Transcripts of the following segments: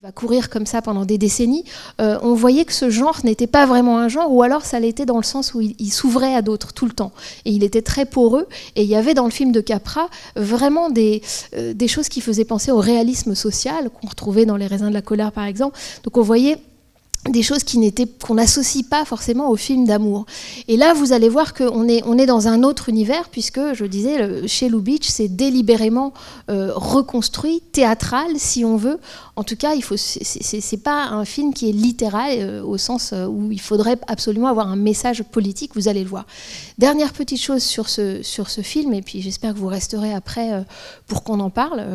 va courir comme ça pendant des décennies, on voyait que ce genre n'était pas vraiment un genre, ou alors ça l'était dans le sens où il s'ouvrait à d'autres tout le temps. Et il était très poreux, et il y avait dans le film de Capra vraiment des choses qui faisaient penser au réalisme social, qu'on retrouvait dans Les raisins de la colère par exemple. Donc on voyait des choses qu'on n'associe pas forcément au film d'amour. Et là, vous allez voir qu'on est dans un autre univers, puisque, je disais, chez Lubitsch, c'est délibérément reconstruit, théâtral, si on veut. En tout cas, c'est pas un film qui est littéral, au sens où il faudrait absolument avoir un message politique, vous allez le voir. Dernière petite chose sur ce film, et puis j'espère que vous resterez après pour qu'on en parle.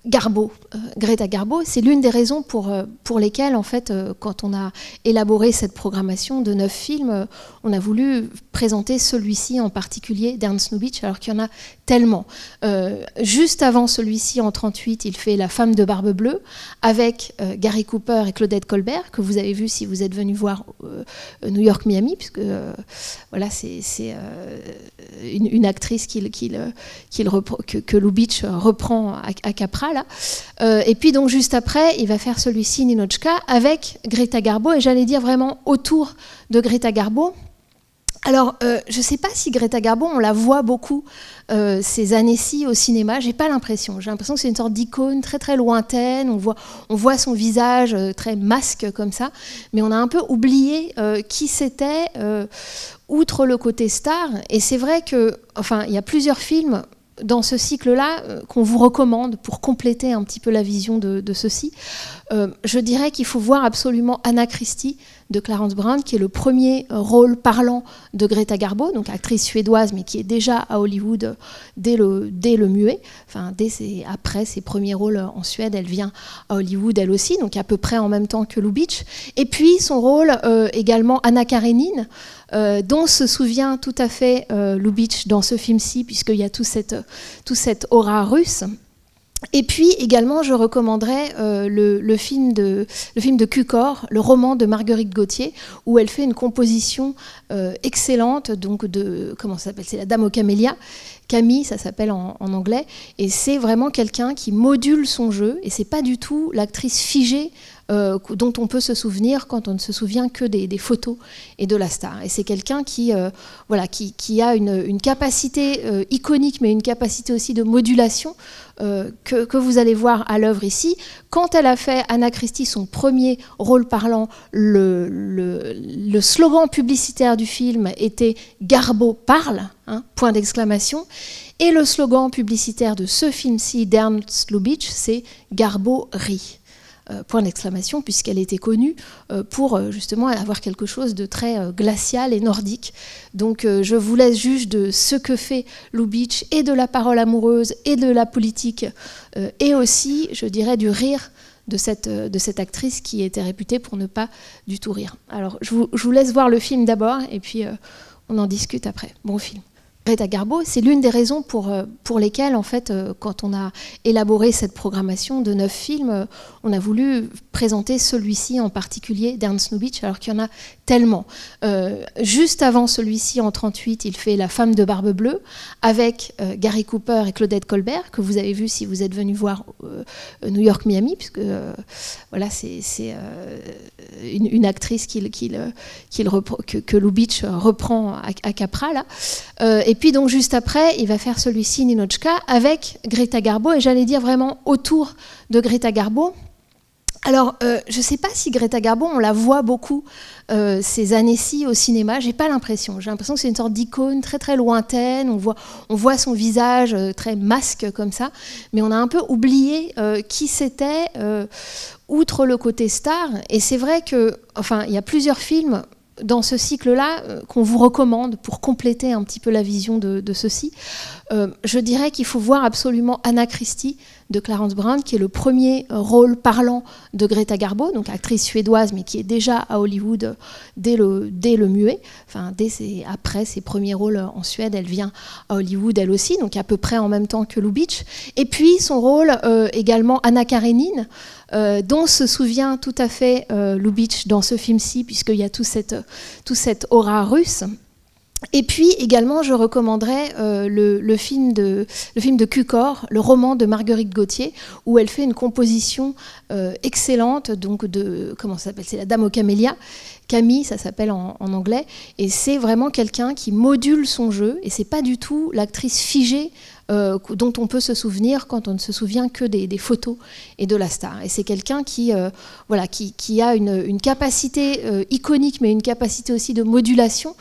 Garbo, Greta Garbo, c'est l'une des raisons pour lesquelles, en fait, quand on a élaboré cette programmation de 9 films, on a voulu présenter celui-ci en particulier d'Ernst Lubitsch, alors qu'il y en a tellement. Juste avant celui-ci, en 1938, il fait La femme de barbe bleue, avec Gary Cooper et Claudette Colbert, que vous avez vu si vous êtes venu voir New York, Miami, puisque voilà, c'est une actrice que Lubitsch reprend à Capra, là. Et puis donc juste après, il va faire celui-ci, Ninotchka, avec Greta Garbo, et j'allais dire vraiment autour de Greta Garbo. Alors, je ne sais pas si Greta Garbo, on la voit beaucoup ces années-ci au cinéma, j'ai pas l'impression. J'ai l'impression que c'est une sorte d'icône très très lointaine, on voit son visage très masque comme ça, mais on a un peu oublié qui c'était, outre le côté star. Et c'est vrai que, enfin, il y a plusieurs films dans ce cycle-là qu'on vous recommande pour compléter un petit peu la vision de ceci. Je dirais qu'il faut voir absolument Anna Christie de Clarence Brown, qui est le premier rôle parlant de Greta Garbo, donc actrice suédoise, mais qui est déjà à Hollywood dès le muet. Enfin, après ses premiers rôles en Suède, elle vient à Hollywood elle aussi, donc à peu près en même temps que Lubitsch. Et puis son rôle également Anna Karénine, dont se souvient tout à fait Lubitsch dans ce film-ci, puisqu'il y a tout cette aura russe. Et puis également, je recommanderais le film de Cukor, le roman de Marguerite Gauthier, où elle fait une composition excellente, donc comment ça s'appelle, c'est La Dame aux Camélias, Camille, ça s'appelle en anglais, et c'est vraiment quelqu'un qui module son jeu, et c'est pas du tout l'actrice figée dont on peut se souvenir quand on ne se souvient que des photos et de la star. Et c'est quelqu'un qui a une capacité iconique, mais une capacité aussi de modulation que vous allez voir à l'œuvre ici. Quand elle a fait Anna Christie son premier rôle parlant, le slogan publicitaire du film était « Garbo parle », hein, point d'exclamation. Et le slogan publicitaire de ce film-ci d'Ernst Lubitsch, c'est « Garbo rit ». Point d'exclamation, puisqu'elle était connue pour justement avoir quelque chose de très glacial et nordique. Donc je vous laisse juge de ce que fait Lubitsch, et de la parole amoureuse, et de la politique, et aussi, je dirais, du rire de cette actrice qui était réputée pour ne pas du tout rire. Alors je vous laisse voir le film d'abord, et puis on en discute après. Bon film. Greta Garbo, c'est l'une des raisons pour lesquelles, en fait, quand on a élaboré cette programmation de 9 films, on a voulu présenter celui-ci en particulier d'Ernst Lubitsch, alors qu'il y en a tellement. Juste avant celui-ci, en 1938, il fait La femme de barbe bleue, avec Gary Cooper et Claudette Colbert, que vous avez vu si vous êtes venu voir New York, Miami, puisque voilà, c'est une actrice que Lubitsch reprend à Capra, là. Et puis donc juste après, il va faire celui-ci, Ninotchka, avec Greta Garbo, et j'allais dire vraiment autour de Greta Garbo. Alors, je ne sais pas si Greta Garbo, on la voit beaucoup ces années-ci au cinéma, j'ai pas l'impression. J'ai l'impression que c'est une sorte d'icône très très lointaine, on voit son visage très masque comme ça, mais on a un peu oublié qui c'était, outre le côté star. Et c'est vrai que, enfin, il y a plusieurs films dans ce cycle-là qu'on vous recommande pour compléter un petit peu la vision de ceci. Je dirais qu'il faut voir absolument Anna Christie de Clarence Brown, qui est le premier rôle parlant de Greta Garbo, donc actrice suédoise, mais qui est déjà à Hollywood dès le muet. Enfin, après ses premiers rôles en Suède, elle vient à Hollywood elle aussi, donc à peu près en même temps que Lubitsch. Et puis son rôle également Anna Karénine, dont se souvient tout à fait Lubitsch dans ce film-ci, puisqu'il y a tout cette aura russe. Et puis également, je recommanderais le film de Cukor, le roman de Marguerite Gauthier, où elle fait une composition excellente, donc comment ça s'appelle, c'est La Dame aux Camélias, Camille, ça s'appelle en anglais, et c'est vraiment quelqu'un qui module son jeu, et c'est pas du tout l'actrice figée dont on peut se souvenir quand on ne se souvient que des photos et de la star. Et c'est quelqu'un qui a une capacité iconique, mais une capacité aussi de modulation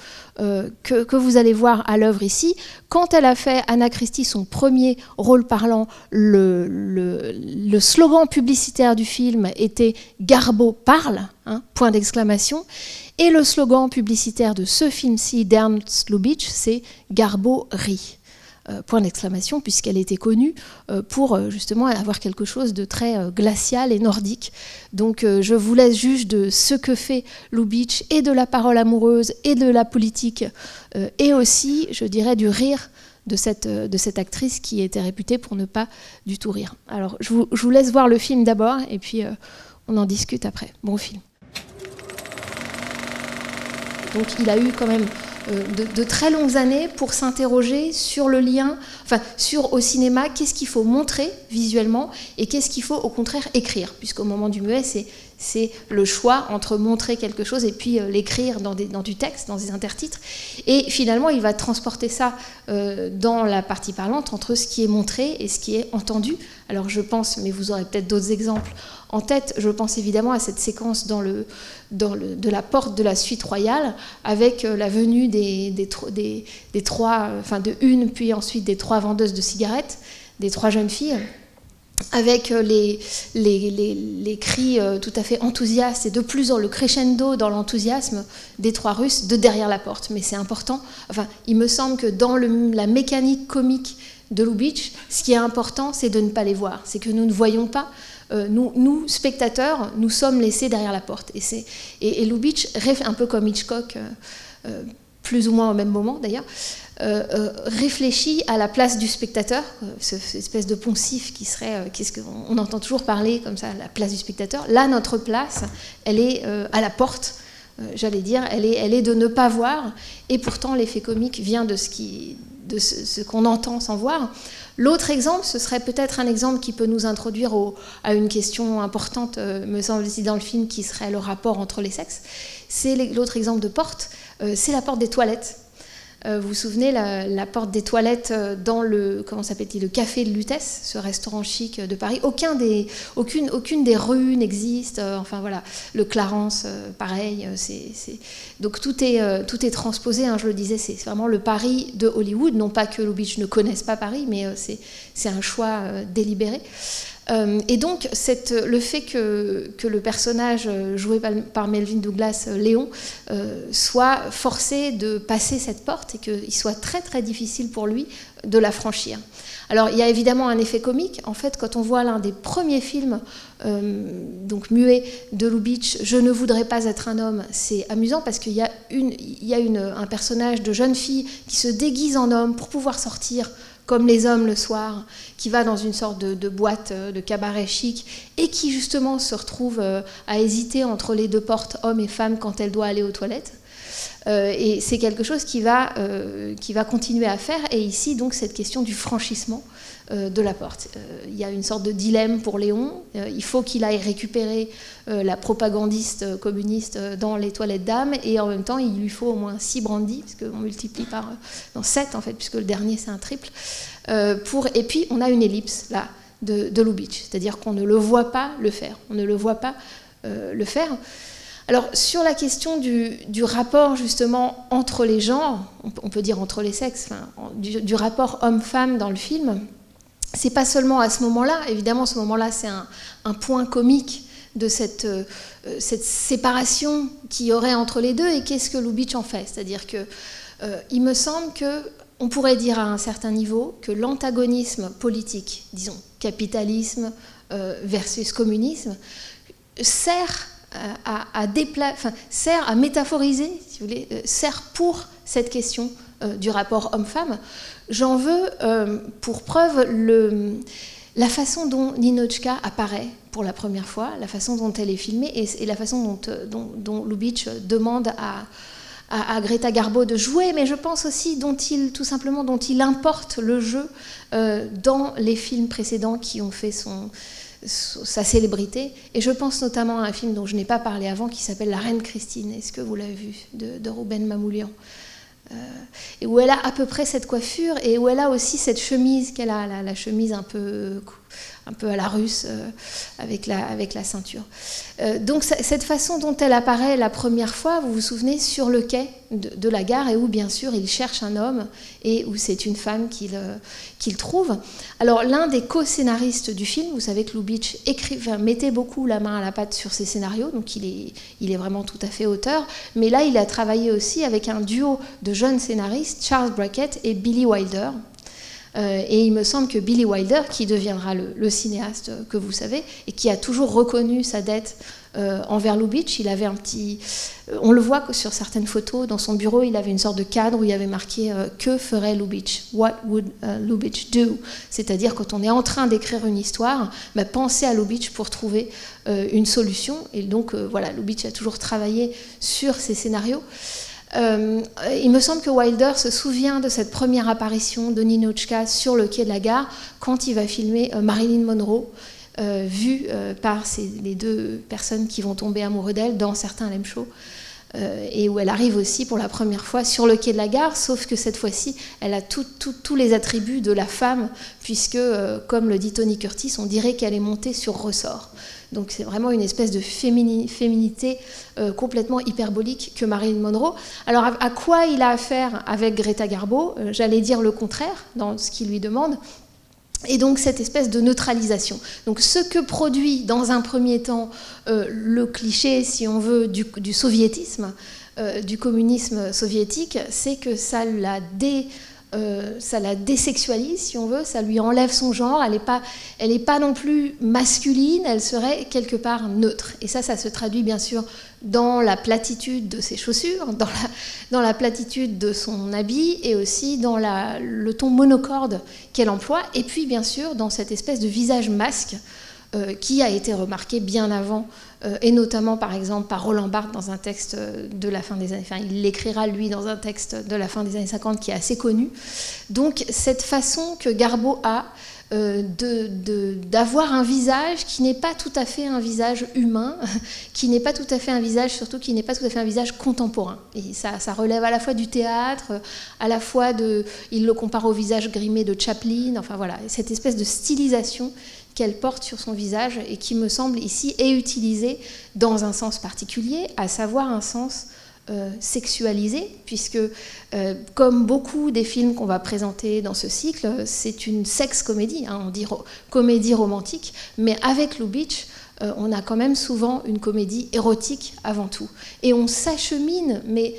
que vous allez voir à l'œuvre ici. Quand elle a fait Anna Christie, son premier rôle parlant, le slogan publicitaire du film était « Garbo parle », point d'exclamation. Et le slogan publicitaire de ce film-ci, d'Ernst Lubitsch, c'est « Garbo rit ». Point d'exclamation, puisqu'elle était connue pour justement avoir quelque chose de très glacial et nordique. Donc je vous laisse juge de ce que fait Lubitsch, et de la parole amoureuse, et de la politique, et aussi, je dirais, du rire de cette actrice qui était réputée pour ne pas du tout rire. Alors je vous laisse voir le film d'abord, et puis on en discute après. Bon film. Donc il a eu quand même de très longues années pour s'interroger sur le lien, sur au cinéma, qu'est-ce qu'il faut montrer visuellement et qu'est-ce qu'il faut au contraire écrire, puisqu'au moment du muet, c'est le choix entre montrer quelque chose et puis l'écrire dans du texte, dans des intertitres. Et finalement, il va transporter ça dans la partie parlante entre ce qui est montré et ce qui est entendu. Alors je pense, mais vous aurez peut-être d'autres exemples en tête, je pense évidemment à cette séquence de la porte de la suite royale, avec la venue des trois, de une, puis ensuite des trois vendeuses de cigarettes, des trois jeunes filles, avec les cris tout à fait enthousiastes et de plus en le crescendo dans l'enthousiasme des trois Russes de derrière la porte. Mais c'est important, il me semble que dans la mécanique comique de Lubitsch, ce qui est important, c'est de ne pas les voir, c'est que nous ne voyons pas. Nous, spectateurs, nous sommes laissés derrière la porte. Et Lubitsch, un peu comme Hitchcock, plus ou moins au même moment d'ailleurs, réfléchit à la place du spectateur, cette espèce de poncif qui serait, on entend toujours parler comme ça, la place du spectateur. Là, notre place, elle est à la porte, j'allais dire, elle est de ne pas voir, et pourtant l'effet comique vient de ce qu'on entend sans voir. L'autre exemple, ce serait peut-être un exemple qui peut nous introduire à une question importante, me semble-t-il, dans le film, qui serait le rapport entre les sexes. C'est l'autre exemple de porte, c'est la porte des toilettes. Vous vous souvenez, la porte des toilettes dans le café de Lutèce, ce restaurant chic de Paris. Aucune des rues n'existe. Enfin voilà, le Clarence, pareil. Donc tout est transposé. Je le disais, c'est vraiment le Paris de Hollywood. Non pas que Lubitsch ne connaisse pas Paris, mais c'est un choix délibéré. Et donc, le fait que le personnage joué par Melvyn Douglas, Léon, soit forcé de passer cette porte et qu'il soit très très difficile pour lui de la franchir. Alors, il y a évidemment un effet comique. En fait, quand on voit l'un des premiers films donc muets de Lubitsch, Je ne voudrais pas être un homme, c'est amusant parce qu'il y a un personnage de jeune fille qui se déguise en homme pour pouvoir sortir comme les hommes le soir, qui va dans une sorte de boîte, de cabaret chic, et qui justement se retrouve à hésiter entre les deux portes, hommes et femmes, quand elle doit aller aux toilettes. Et c'est quelque chose qui va continuer à faire. Et ici, donc, cette question du franchissement de la porte. Il y a une sorte de dilemme pour Léon. Il faut qu'il aille récupérer la propagandiste communiste dans les toilettes dames, et en même temps, il lui faut au moins 6 brandis, parce qu'on multiplie par 7, en fait, puisque le dernier, c'est un triple. Et puis, on a une ellipse, là, de Lubitsch. C'est-à-dire qu'on ne le voit pas le faire. On ne le voit pas le faire. Alors, sur la question du rapport, justement, entre les genres, on peut dire entre les sexes, du rapport homme-femme dans le film, c'est pas seulement à ce moment-là. Évidemment, ce moment-là, c'est un point comique de cette séparation qu'il y aurait entre les deux, et qu'est-ce que Lubitsch en fait. C'est-à-dire que il me semble qu'on pourrait dire à un certain niveau que l'antagonisme politique, disons, capitalisme versus communisme, sert à métaphoriser, si vous voulez, sert pour cette question du rapport homme-femme. J'en veux pour preuve la façon dont Ninotchka apparaît pour la première fois, la façon dont elle est filmée et la façon dont Lubitsch demande à Greta Garbo de jouer, mais je pense aussi tout simplement dont il importe le jeu dans les films précédents qui ont fait sa célébrité. Et je pense notamment à un film dont je n'ai pas parlé avant qui s'appelle La Reine Christine. Est-ce que vous l'avez vu, de Rouben Mamoulian, et où elle a à peu près cette coiffure et où elle a aussi cette chemise qu'elle a, la chemise un peu à la russe, avec la ceinture. Donc cette façon dont elle apparaît la première fois, vous vous souvenez, sur le quai de la gare, et où bien sûr il cherche un homme et où c'est une femme qu'il trouve. Alors l'un des co-scénaristes du film, vous savez que Lubitsch mettait beaucoup la main à la pâte sur ses scénarios, donc il est vraiment tout à fait auteur, mais là il a travaillé aussi avec un duo de jeunes scénaristes, Charles Brackett et Billy Wilder. Et il me semble que Billy Wilder, qui deviendra le cinéaste que vous savez, et qui a toujours reconnu sa dette envers Lubitsch, il avait un petit... on le voit sur certaines photos, dans son bureau, il avait une sorte de cadre où il y avait marqué « Que ferait Lubitsch ? What would Lubitsch do ?» C'est-à-dire, quand on est en train d'écrire une histoire, pensez à Lubitsch pour trouver une solution. Et donc, voilà, Lubitsch a toujours travaillé sur ces scénarios. Il me semble que Wilder se souvient de cette première apparition de Ninotchka sur le quai de la gare quand il va filmer Marilyn Monroe, vue par les deux personnes qui vont tomber amoureux d'elle dans certains Lem Show, et où elle arrive aussi pour la première fois sur le quai de la gare, sauf que cette fois-ci, elle a tous les attributs de la femme, puisque, comme le dit Tony Curtis, on dirait qu'elle est montée sur ressort. Donc c'est vraiment une espèce de féminité complètement hyperbolique que Marilyn Monroe. Alors à quoi il a affaire avec Greta Garbo? J'allais dire le contraire dans ce qu'il lui demande. Et donc cette espèce de neutralisation. Donc ce que produit dans un premier temps le cliché, si on veut, du soviétisme, du communisme soviétique, c'est que ça la désexualise, si on veut, ça lui enlève son genre, elle n'est pas non plus masculine, elle serait quelque part neutre. Et ça se traduit bien sûr dans la platitude de ses chaussures, dans la platitude de son habit, et aussi dans le ton monocorde qu'elle emploie, et puis bien sûr dans cette espèce de visage masque qui a été remarqué bien avant, et notamment par exemple par Roland Barthes dans un texte de la fin des années... Enfin, il l'écrira lui dans un texte de la fin des années 50 qui est assez connu. Donc cette façon que Garbo a d'avoir un visage qui n'est pas tout à fait un visage humain, qui n'est pas tout à fait un visage, surtout qui n'est pas tout à fait un visage contemporain. Et ça relève à la fois du théâtre, à la fois il le compare au visage grimé de Chaplin, enfin voilà, cette espèce de stylisation qu'elle porte sur son visage et qui me semble ici est utilisée dans un sens particulier, à savoir un sens sexualisé, puisque comme beaucoup des films qu'on va présenter dans ce cycle, c'est une sex-comédie, on dit comédie romantique, mais avec Lubitsch, on a quand même souvent une comédie érotique avant tout. Et on s'achemine, mais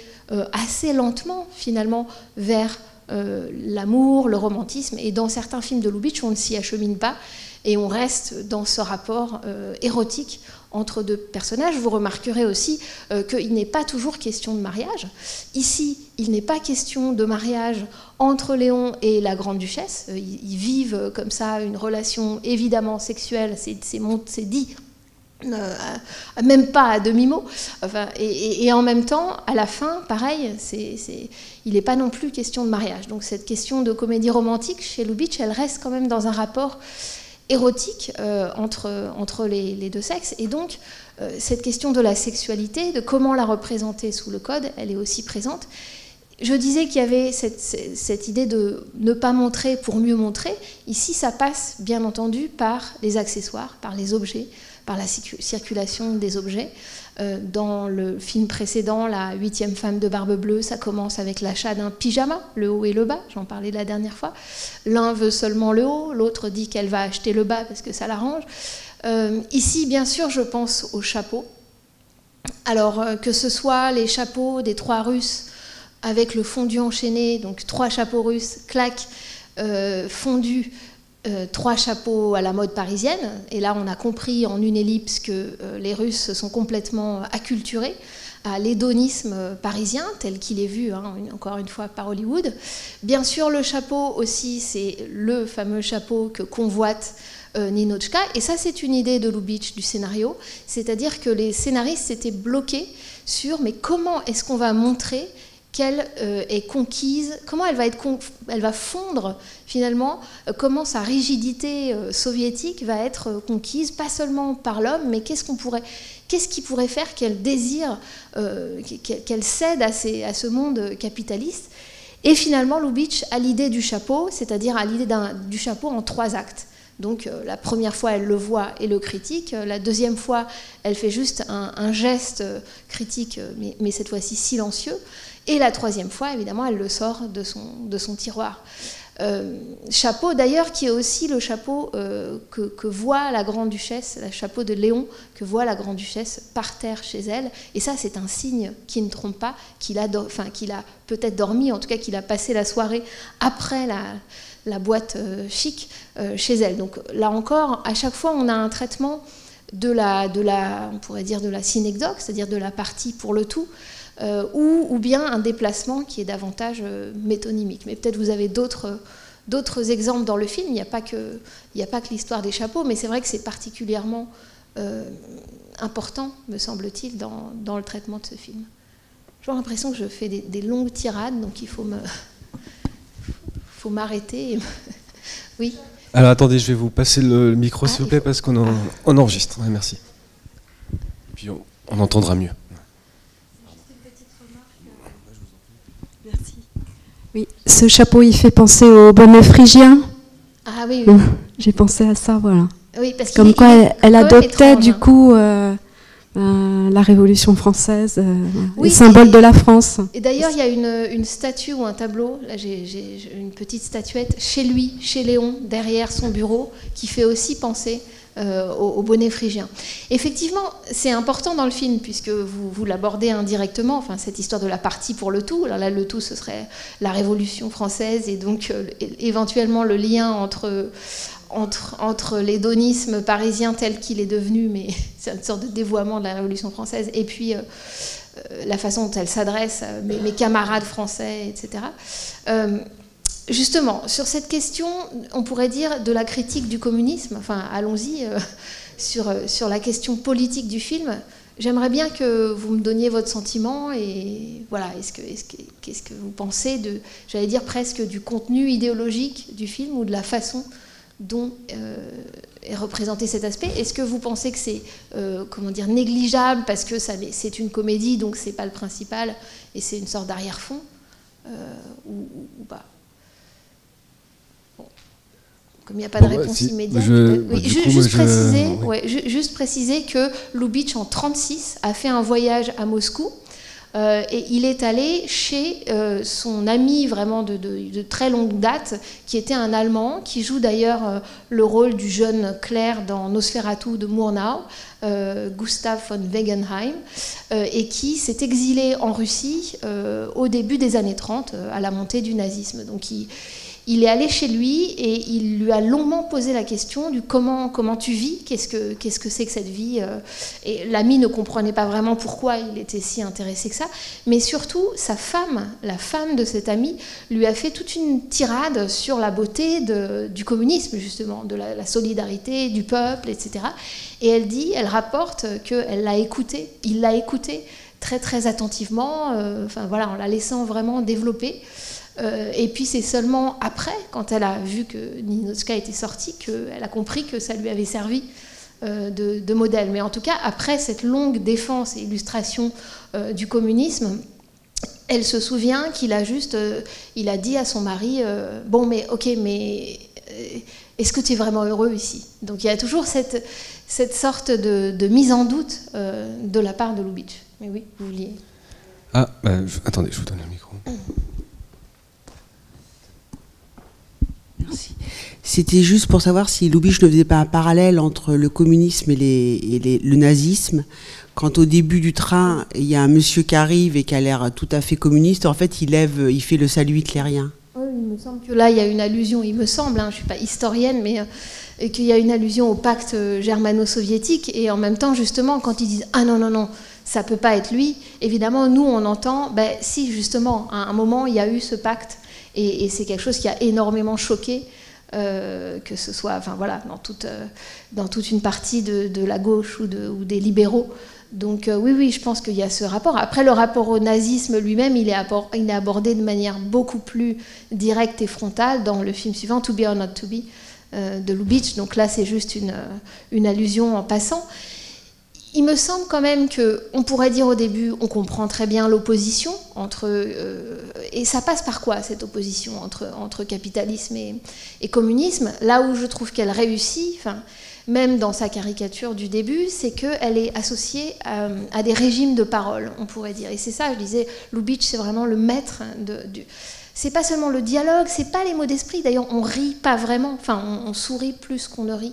assez lentement finalement, vers l'amour, le romantisme, et dans certains films de Lubitsch, on ne s'y achemine pas, et on reste dans ce rapport érotique entre deux personnages. Vous remarquerez aussi qu'il n'est pas toujours question de mariage. Ici, il n'est pas question de mariage entre Léon et la grande-duchesse. Ils vivent comme ça une relation évidemment sexuelle, c'est dit, même pas à demi-mot. Enfin, et en même temps, à la fin, pareil, il n'est pas non plus question de mariage. Donc cette question de comédie romantique, chez Lubitsch, elle reste quand même dans un rapport érotique entre les deux sexes. Et donc, cette question de la sexualité, de comment la représenter sous le code, elle est aussi présente. Je disais qu'il y avait cette idée de ne pas montrer pour mieux montrer. Ici, ça passe, bien entendu, par les accessoires, par les objets, par la circulation des objets. Dans le film précédent, La 8e femme de barbe bleue, ça commence avec l'achat d'un pyjama, le haut et le bas, j'en parlais la dernière fois. L'un veut seulement le haut, l'autre dit qu'elle va acheter le bas parce que ça l'arrange. Ici, bien sûr, je pense aux chapeaux. Alors, que ce soit les chapeaux des 3 Russes avec le fondu enchaîné, donc 3 chapeaux russes, clac, fondus, 3 chapeaux à la mode parisienne, et là on a compris en une ellipse que les Russes sont complètement acculturés à l'hédonisme parisien tel qu'il est vu, encore une fois, par Hollywood. Bien sûr, le chapeau aussi, c'est le fameux chapeau que convoitent Ninotchka. Et ça, c'est une idée de Lubitsch du scénario, c'est-à-dire que les scénaristes étaient bloqués sur mais comment est-ce qu'on va montrer qu'elle est conquise, comment elle va fondre finalement, comment sa rigidité soviétique va être conquise, pas seulement par l'homme, mais qu'est-ce qui pourrait faire qu'elle désire, qu'elle cède à ce monde capitaliste. Et finalement, Lubitsch a l'idée du chapeau, c'est-à-dire a l'idée du chapeau en 3 actes. Donc la première fois, elle le voit et le critique. La deuxième fois, elle fait juste un geste critique, mais cette fois-ci silencieux. Et la troisième fois, évidemment, elle le sort de son tiroir. Chapeau, d'ailleurs, qui est aussi le chapeau que voit la grande-duchesse, le chapeau de Léon, que voit la grande-duchesse par terre chez elle. Et ça, c'est un signe qui ne trompe pas, qu'il a peut-être dormi, en tout cas qu'il a passé la soirée après la boîte chic chez elle. Donc là encore, à chaque fois, on a un traitement on pourrait dire de la synecdoque, c'est-à-dire de la partie pour le tout, ou bien un déplacement qui est davantage métonymique. Mais peut-être vous avez d'autres exemples dans le film. Il n'y a pas que l'histoire des chapeaux, mais c'est vrai que c'est particulièrement important, me semble-t-il, dans le traitement de ce film. J'ai l'impression que je fais des longues tirades, donc il faut m'arrêter. Oui. Alors attendez, je vais vous passer le micro s'il vous plaît, parce qu'on enregistre. Ouais, merci. Puis on entendra mieux. Merci. Oui, ce chapeau, il fait penser au bonnet phrygien. Ah oui, oui. J'ai pensé à ça, voilà. Oui, parce comme quoi elle adoptait étrange, du coup la Révolution française, oui, le symbole de la France. Et d'ailleurs, il y a une statue ou un tableau, là j'ai une petite statuette, chez lui, chez Léon, derrière son bureau, qui fait aussi penser au bonnet phrygien. Effectivement, c'est important dans le film, puisque vous l'abordez indirectement, enfin, cette histoire de la partie pour le tout. Alors là, le tout, ce serait la Révolution française, et donc éventuellement le lien entre l'hédonisme parisien tel qu'il est devenu, mais c'est une sorte de dévoiement de la Révolution française, et puis la façon dont elle s'adresse à mes camarades français, etc. Justement, sur cette question, on pourrait dire de la critique du communisme, enfin allons-y, sur la question politique du film. J'aimerais bien que vous me donniez votre sentiment, et voilà, qu'est-ce que vous pensez j'allais dire presque du contenu idéologique du film, ou de la façon dont est représenté cet aspect. Est-ce que vous pensez que c'est négligeable parce que c'est une comédie, donc c'est pas le principal et c'est une sorte d'arrière-fond, ou pas? Bon. Comme il n'y a pas de réponse immédiate, juste préciser que Lubitsch en 1936 a fait un voyage à Moscou. Et il est allé chez son ami vraiment de très longue date, qui était un Allemand, qui joue d'ailleurs le rôle du jeune clerc dans Nosferatu de Murnau, Gustav von Wegenheim, et qui s'est exilé en Russie au début des années 30, à la montée du nazisme. Donc il est allé chez lui et il lui a longuement posé la question du comment tu vis, qu'est-ce que c'est que cette vie, et l'ami ne comprenait pas vraiment pourquoi il était si intéressé que ça, mais surtout sa femme, la femme de cet ami, lui a fait toute une tirade sur la beauté du communisme, justement, de la solidarité du peuple, etc. Et elle rapporte qu'il l'a écouté très très attentivement, en la laissant vraiment développer. Et puis c'est seulement après, quand elle a vu que Ninotchka était sortie, qu'elle a compris que ça lui avait servi de modèle. Mais en tout cas, après cette longue défense et illustration du communisme, elle se souvient qu'il a il a dit à son mari bon, mais ok, mais est-ce que tu es vraiment heureux ici? Donc il y a toujours cette sorte de mise en doute de la part de Lubitsch. Mais oui, vous vouliez. Attendez, je vous donne le micro. Merci. C'était juste pour savoir si Lubitsch ne faisait pas un parallèle entre le communisme et le nazisme. Quand au début du train, il y a un monsieur qui arrive et qui a l'air tout à fait communiste, en fait, il fait le salut hitlérien. Oui, il me semble que là, il y a une allusion, il me semble, je ne suis pas historienne, mais qu'il y a une allusion au pacte germano-soviétique, et en même temps, justement, quand ils disent « Ah non, non, non, ça ne peut pas être lui », évidemment, nous, on entend « Si, justement, à un moment, il y a eu ce pacte », et c'est quelque chose qui a énormément choqué que ce soit dans toute une partie de la gauche ou des libéraux. Donc oui, je pense qu'il y a ce rapport. Après, le rapport au nazisme lui-même, il est abordé de manière beaucoup plus directe et frontale dans le film suivant, To Be or Not to Be, de Lubitsch. Donc là, c'est juste une allusion en passant. Il me semble quand même qu'on pourrait dire au début, on comprend très bien l'opposition entre... et ça passe par quoi, cette opposition entre capitalisme et communisme? Là où je trouve qu'elle réussit, même dans sa caricature du début, c'est qu'elle est associée à des régimes de parole, on pourrait dire. Et c'est ça, je disais, Lubitsch, c'est vraiment le maître du... C'est pas seulement le dialogue, c'est pas les mots d'esprit. D'ailleurs, on rit pas vraiment, on sourit plus qu'on ne rit.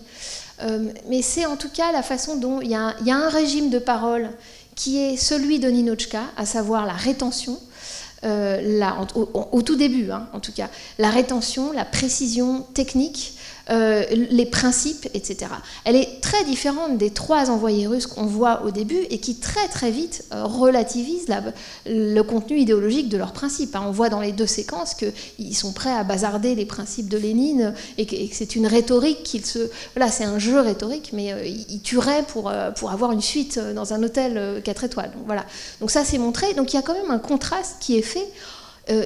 Mais c'est en tout cas la façon dont il y a un régime de parole qui est celui de Ninotchka, à savoir la rétention, au tout début, en tout cas, la rétention, la précision technique, les principes, etc. Elle est très différente des 3 envoyés russes qu'on voit au début et qui très très vite relativisent le contenu idéologique de leurs principes. On voit dans les 2 séquences qu'ils sont prêts à bazarder les principes de Lénine et que c'est une rhétorique Voilà, c'est un jeu rhétorique, mais ils tueraient pour avoir une suite dans un hôtel 4 étoiles. Donc, voilà. Donc ça, c'est montré. Donc il y a quand même un contraste qui est fait.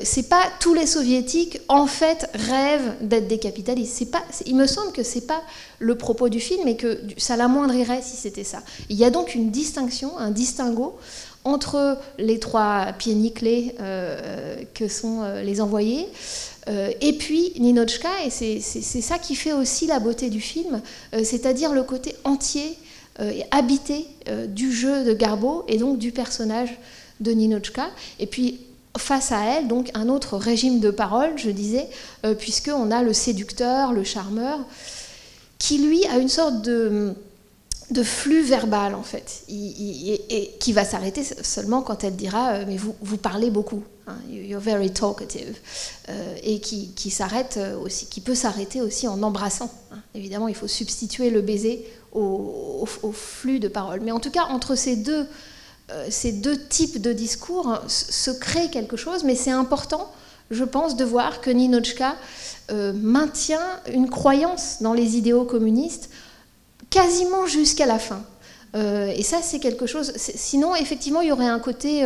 C'est pas tous les soviétiques en fait rêvent d'être des capitalistes. Il me semble que c'est pas le propos du film et que ça l'amoindrirait si c'était ça. Il y a donc une distinction, un distinguo entre les 3 pieds nickelés que sont les envoyés et puis Ninotchka, et c'est ça qui fait aussi la beauté du film, c'est-à-dire le côté entier et habité du jeu de Garbo et donc du personnage de Ninotchka. Et puis face à elle, donc, un autre régime de parole, je disais, puisqu'on a le séducteur, le charmeur, qui, lui, a une sorte de flux verbal, en fait, et qui va s'arrêter seulement quand elle dira « mais vous parlez beaucoup, you're very talkative », et qui s'arrête aussi, qui peut s'arrêter aussi en embrassant. Évidemment, il faut substituer le baiser au flux de parole. Mais en tout cas, entre ces deux types de discours se crée quelque chose, mais c'est important, je pense, de voir que Ninotchka maintient une croyance dans les idéaux communistes quasiment jusqu'à la fin. Et ça, c'est quelque chose... Sinon, effectivement, il y aurait un côté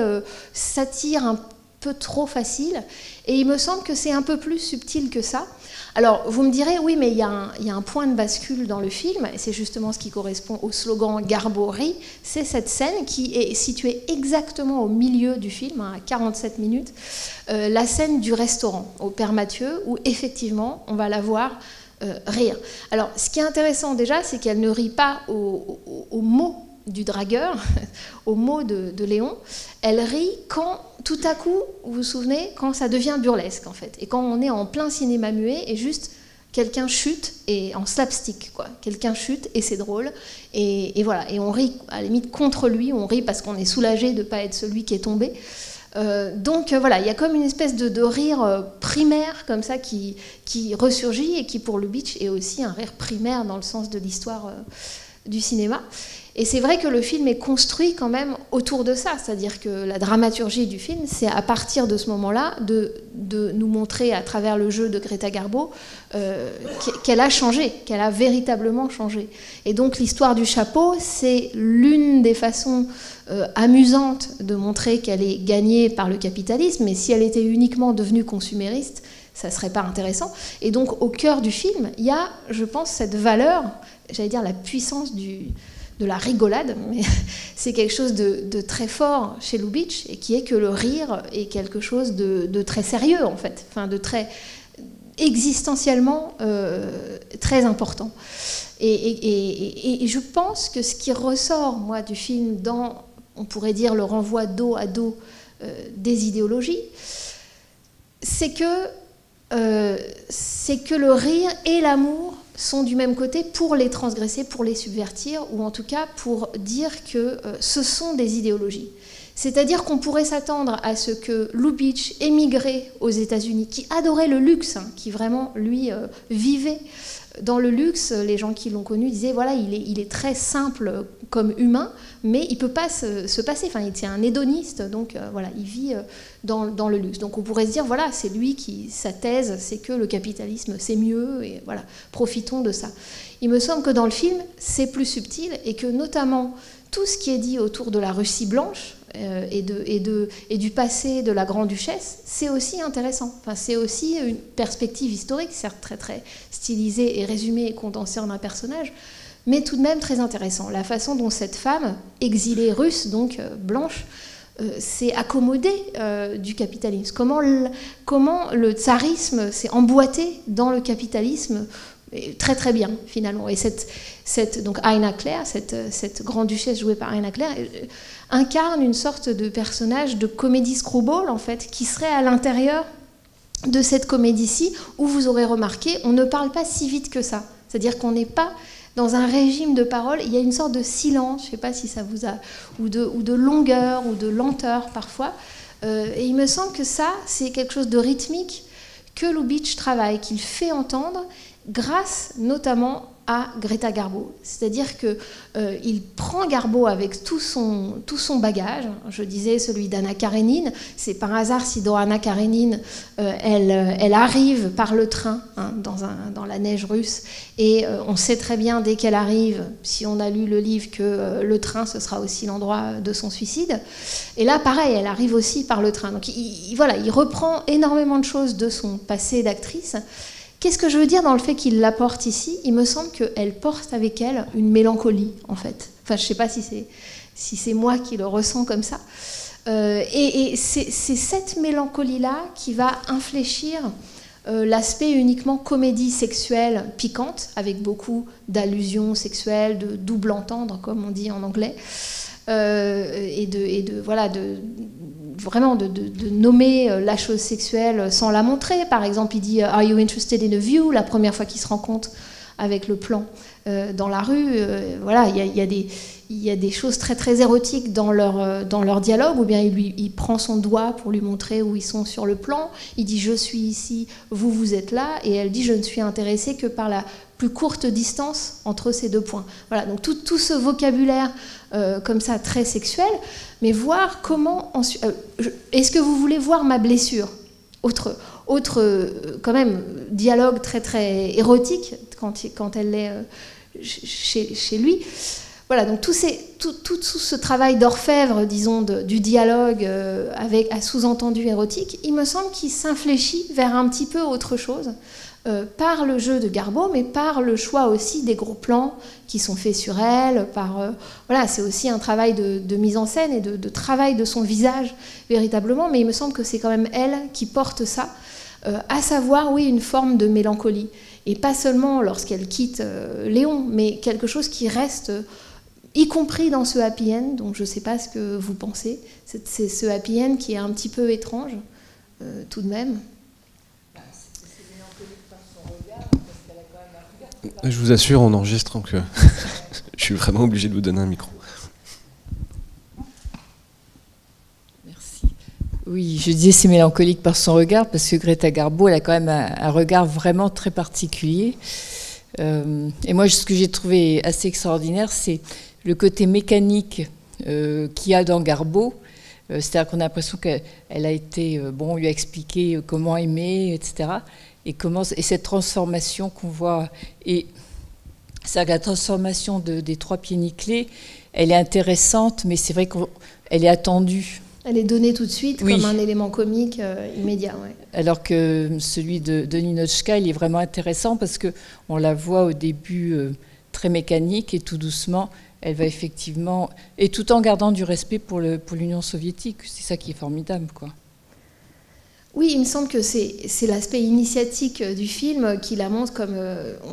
satire un peu trop facile, et il me semble que c'est un peu plus subtil que ça. Alors, vous me direz, oui, mais il y a un point de bascule dans le film, et c'est justement ce qui correspond au slogan Garbo rit, c'est cette scène qui est située exactement au milieu du film, à 47 minutes, la scène du restaurant, au Père Mathieu, où effectivement, on va la voir rire. Alors, ce qui est intéressant déjà, c'est qu'elle ne rit pas aux mots du dragueur, aux mots de Léon. Elle rit quand, tout à coup, vous vous souvenez, quand ça devient burlesque, en fait. Et quand on est en plein cinéma muet et juste quelqu'un chute, et en slapstick, quoi. Quelqu'un chute et c'est drôle. Et voilà. Et on rit, à la limite, contre lui. On rit parce qu'on est soulagé de ne pas être celui qui est tombé. Donc voilà, il y a comme une espèce de rire primaire comme ça qui ressurgit et qui pour Lubitsch est aussi un rire primaire dans le sens de l'histoire du cinéma. Et c'est vrai que le film est construit quand même autour de ça, c'est-à-dire que la dramaturgie du film, c'est à partir de ce moment-là de nous montrer à travers le jeu de Greta Garbo qu'elle a changé, qu'elle a véritablement changé. Et donc l'histoire du chapeau, c'est l'une des façons amusantes de montrer qu'elle est gagnée par le capitalisme, mais si elle était uniquement devenue consumériste, ça ne serait pas intéressant. Et donc au cœur du film, il y a, je pense, cette valeur, j'allais dire la puissance de la rigolade, mais c'est quelque chose de très fort chez Lubitsch, et qui est que le rire est quelque chose de très sérieux, en fait, enfin de très existentiellement très important. Et je pense que ce qui ressort, moi, du film dans, on pourrait dire, le renvoi dos à dos des idéologies, c'est que le rire et l'amour sont du même côté pour les transgresser, pour les subvertir, ou en tout cas pour dire que ce sont des idéologies. C'est-à-dire qu'on pourrait s'attendre à ce que Lubitsch, émigré aux États-Unis, qui adorait le luxe, qui vraiment, lui, vivait Dans le luxe, les gens qui l'ont connu disaient voilà, il est très simple comme humain, mais il ne peut pas se passer. Enfin, c'est un hédoniste, donc voilà, il vit dans le luxe. Donc on pourrait se dire voilà, c'est lui sa thèse, c'est que le capitalisme c'est mieux, et voilà, profitons de ça. Il me semble que dans le film, c'est plus subtil et que notamment tout ce qui est dit autour de la Russie blanche et du passé de la Grande-Duchesse, c'est aussi intéressant. Enfin, c'est aussi une perspective historique, certes très très stylisée et résumée et condensée en un personnage, mais tout de même très intéressant. La façon dont cette femme, exilée russe, donc blanche, s'est accommodée du capitalisme. Comment le tsarisme s'est emboîté dans le capitalisme très très bien finalement. Et donc Aina Claire, cette grande-duchesse jouée par Aina Claire, incarne une sorte de personnage de comédie screwball en fait, qui serait à l'intérieur de cette comédie-ci, où vous aurez remarqué, on ne parle pas si vite que ça. C'est-à-dire qu'on n'est pas dans un régime de parole, il y a une sorte de silence, je ne sais pas si ça vous a, ou de longueur, ou de lenteur parfois. Et il me semble que ça, c'est quelque chose de rythmique que Lubitsch travaille, qu'il fait entendre, grâce notamment à Greta Garbo. C'est-à-dire qu'il prend Garbo avec tout son bagage. Je disais celui d'Anna Karénine. C'est par hasard si dans Anna Karénine, elle arrive par le train dans la neige russe. Et on sait très bien dès qu'elle arrive, si on a lu le livre, que le train, ce sera aussi l'endroit de son suicide. Et là, pareil, elle arrive aussi par le train. Donc voilà, il reprend énormément de choses de son passé d'actrice. Qu'est-ce que je veux dire dans le fait qu'il la porte ici? Il me semble qu'elle porte avec elle une mélancolie, en fait. Enfin, je ne sais pas si c'est moi qui le ressens comme ça. Et c'est cette mélancolie-là qui va infléchir l'aspect uniquement comédie sexuelle piquante, avec beaucoup d'allusions sexuelles, de double entendre, comme on dit en anglais, vraiment de nommer la chose sexuelle sans la montrer. Par exemple, il dit « Are you interested in a view ?» la première fois qu'il se rencontre avec le plan dans la rue. Voilà, il y a des choses très très érotiques dans leur dialogue, ou bien il prend son doigt pour lui montrer où ils sont sur le plan. Il dit « Je suis ici, vous êtes là », et elle dit « Je ne suis intéressée que par la plus courte distance entre ces deux points ». Voilà, donc tout ce vocabulaire comme ça, très sexuel, mais voir comment... Est-ce que vous voulez voir ma blessure? Autre quand même, dialogue très très érotique quand elle est chez lui. Voilà, donc tout ce travail d'orfèvre, disons, du dialogue à sous-entendu érotique, il me semble qu'il s'infléchit vers un petit peu autre chose, par le jeu de Garbo, mais par le choix aussi des gros plans qui sont faits sur elle, voilà, c'est aussi un travail de mise en scène et de travail de son visage, véritablement, mais il me semble que c'est quand même elle qui porte ça, à savoir, oui, une forme de mélancolie, et pas seulement lorsqu'elle quitte Léon, mais quelque chose qui reste... y compris dans ce happy end, donc je ne sais pas ce que vous pensez, c'est ce happy end qui est un petit peu étrange, tout de même. Je vous assure, en enregistrant, que je suis vraiment obligé de vous donner un micro. Merci. Oui, je disais c'est mélancolique par son regard, parce que Greta Garbo, elle a quand même un regard vraiment très particulier. Et moi, ce que j'ai trouvé assez extraordinaire, c'est le côté mécanique qu'il y a dans Garbo. C'est-à-dire qu'on a l'impression qu'elle a été... on lui a expliqué comment aimer, etc. Et cette transformation qu'on voit... Et c'est la transformation des trois pieds nickelés, elle est intéressante, mais c'est vrai qu'elle est attendue. Elle est donnée tout de suite, oui, comme un élément comique immédiat. Ouais. Alors que celui de Ninotchka, il est vraiment intéressant parce qu'on la voit au début très mécanique et tout doucement, elle va effectivement... Et tout en gardant du respect pour l'Union soviétique. C'est ça qui est formidable, quoi. Oui, il me semble que c'est l'aspect initiatique du film qui la montre comme,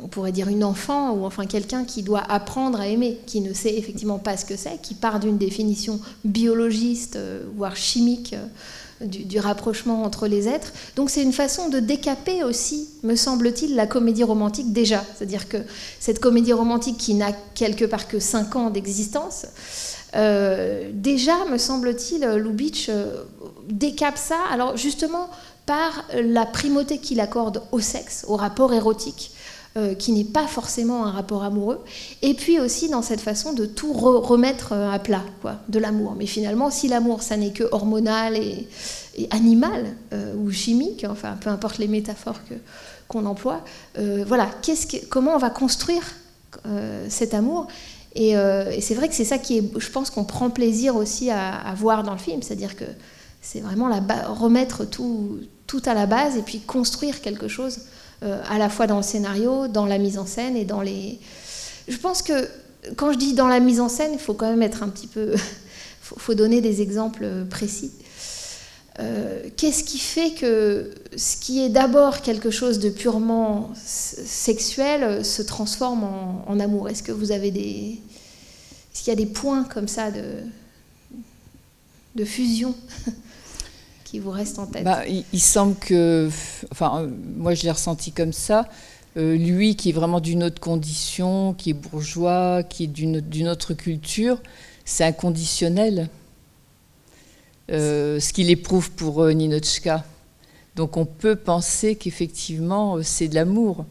on pourrait dire, une enfant, ou enfin quelqu'un qui doit apprendre à aimer, qui ne sait effectivement pas ce que c'est, qui part d'une définition biologiste, voire chimique, du rapprochement entre les êtres. Donc c'est une façon de décaper aussi, me semble-t-il, la comédie romantique déjà. C'est-à-dire que cette comédie romantique qui n'a quelque part que 5 ans d'existence, déjà, me semble-t-il, Lubitsch décape ça, alors justement par la primauté qu'il accorde au sexe, au rapport érotique, qui n'est pas forcément un rapport amoureux, et puis aussi dans cette façon de tout remettre à plat, quoi, de l'amour. Mais finalement, si l'amour, ça n'est que hormonal et animal ou chimique, enfin peu importe les métaphores qu'on emploie, voilà, comment on va construire cet amour. Et c'est vrai que c'est ça qui est, je pense qu'on prend plaisir aussi à voir dans le film, c'est-à-dire que c'est vraiment remettre tout à la base et puis construire quelque chose à la fois dans le scénario, dans la mise en scène et dans les... Je pense que quand je dis dans la mise en scène, il faut quand même être un petit peu... faut donner des exemples précis. Qu'est-ce qui fait que ce qui est d'abord quelque chose de purement sexuel se transforme en amour? Est-ce que vous avez est-ce qu'il y a des points comme ça de fusion qui vous restent en tête? Il semble que, enfin, moi je l'ai ressenti comme ça, lui qui est vraiment d'une autre condition, qui est bourgeois, qui est d'une autre culture, c'est inconditionnel, ce qu'il éprouve pour Ninotchka. Donc on peut penser qu'effectivement c'est de l'amour.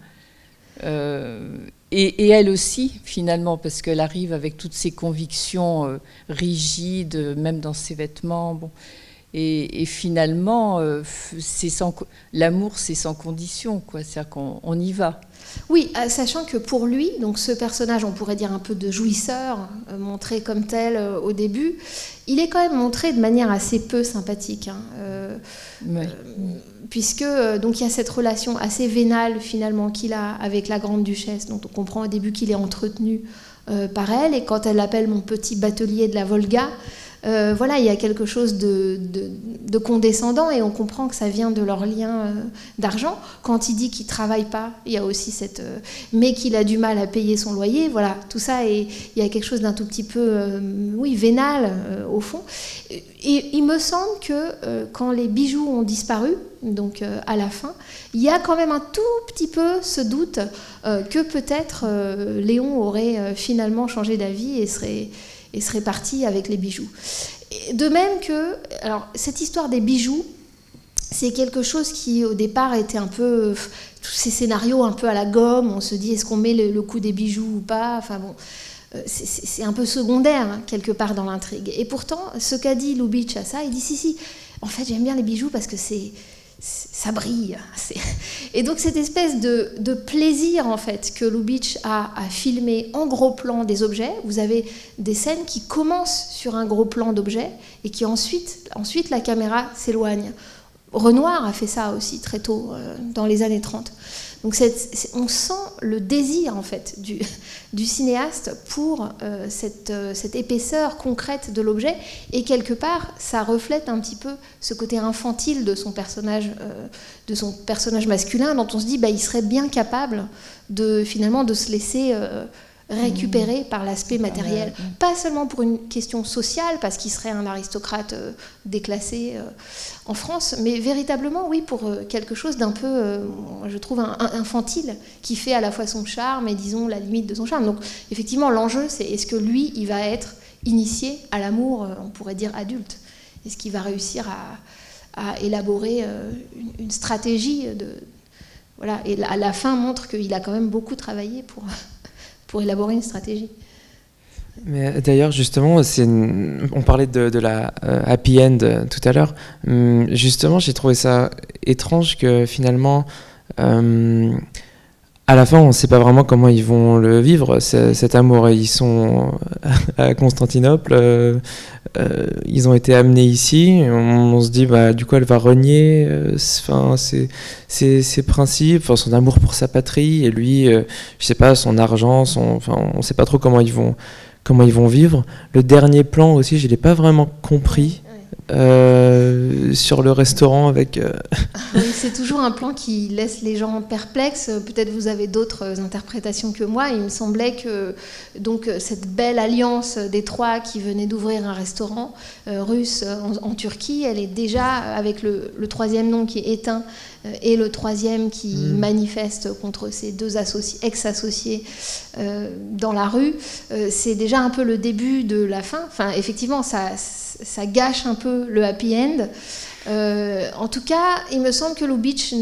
Et elle aussi, finalement, parce qu'elle arrive avec toutes ses convictions rigides, même dans ses vêtements. Bon. Et finalement, l'amour, c'est sans condition, quoi. C'est-à-dire qu'on y va. Oui, sachant que pour lui, donc ce personnage, on pourrait dire un peu de jouisseur, montré comme tel au début, il est quand même montré de manière assez peu sympathique. Oui. Puisque donc il y a cette relation assez vénale finalement qu'il a avec la grande duchesse, dont on comprend au début qu'il est entretenu par elle, et quand elle l'appelle mon petit batelier de la Volga, voilà, il y a quelque chose de condescendant, et on comprend que ça vient de leur lien d'argent. Quand il dit qu'il ne travaille pas, il y a aussi cette... mais qu'il a du mal à payer son loyer, voilà, tout ça, et il y a quelque chose d'un tout petit peu, oui, vénal, au fond. Et il me semble que quand les bijoux ont disparu, donc à la fin, il y a quand même un tout petit peu ce doute que peut-être Léon aurait finalement changé d'avis et serait parti avec les bijoux. Et de même que, alors cette histoire des bijoux, c'est quelque chose qui au départ était un peu, tous ces scénarios un peu à la gomme, on se dit est-ce qu'on met le coup des bijoux ou pas, enfin bon, c'est un peu secondaire hein, quelque part dans l'intrigue. Et pourtant, ce qu'a dit Lubitsch à ça, il dit si, en fait j'aime bien les bijoux parce que ça brille. Et donc cette espèce de plaisir en fait que Lubitsch a à filmer en gros plan des objets. Vous avez des scènes qui commencent sur un gros plan d'objets et qui ensuite la caméra s'éloigne. Renoir a fait ça aussi très tôt dans les années 30. Donc on sent le désir en fait du cinéaste pour cette épaisseur concrète de l'objet, et quelque part ça reflète un petit peu ce côté infantile de son personnage masculin, dont on se dit il serait bien capable finalement de se laisser récupéré par l'aspect matériel. Pas seulement pour une question sociale, parce qu'il serait un aristocrate déclassé en France, mais véritablement, oui, pour quelque chose d'un peu, je trouve, infantile, qui fait à la fois son charme et, disons, la limite de son charme. Donc, effectivement, l'enjeu, c'est est-ce que lui, il va être initié à l'amour, on pourrait dire adulte? Est-ce qu'il va réussir à élaborer une stratégie voilà, et à la fin montre qu'il a quand même beaucoup travaillé pour élaborer une stratégie. Mais d'ailleurs, justement, on parlait de la happy end tout à l'heure. Justement, j'ai trouvé ça étrange que finalement, à la fin, on ne sait pas vraiment comment ils vont le vivre, cet amour. Ils sont à Constantinople, ils ont été amenés ici. On se dit, du coup, elle va renier ses principes, son amour pour sa patrie, et lui, je ne sais pas, son argent, on ne sait pas trop comment ils vont vivre. Le dernier plan aussi, je ne l'ai pas vraiment compris. Sur le restaurant avec... Oui, c'est toujours un plan qui laisse les gens perplexes. Peut-être vous avez d'autres interprétations que moi. Il me semblait que donc, cette belle alliance des trois qui venaient d'ouvrir un restaurant russe en Turquie, elle est déjà avec le troisième nom qui est éteint et le troisième qui manifeste contre ses deux ex-associés dans la rue. C'est déjà un peu le début de la fin. Enfin, effectivement, ça gâche un peu le happy end. En tout cas, il me semble que Lubitsch,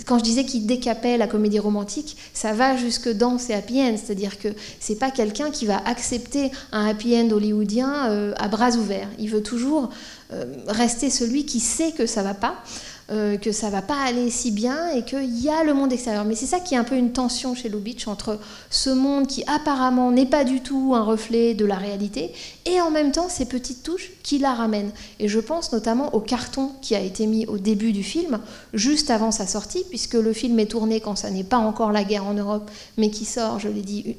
quand je disais qu'il décapait la comédie romantique, ça va jusque dans ses happy ends, c'est-à-dire que c'est pas quelqu'un qui va accepter un happy end hollywoodien à bras ouverts. Il veut toujours rester celui qui sait que ça va pas aller si bien et qu'il y a le monde extérieur. Mais c'est ça qui est un peu une tension chez Lubitsch entre ce monde qui apparemment n'est pas du tout un reflet de la réalité et en même temps ces petites touches qui la ramènent. Et je pense notamment au carton qui a été mis au début du film, juste avant sa sortie, puisque le film est tourné quand ça n'est pas encore la guerre en Europe, mais qui sort, je l'ai dit,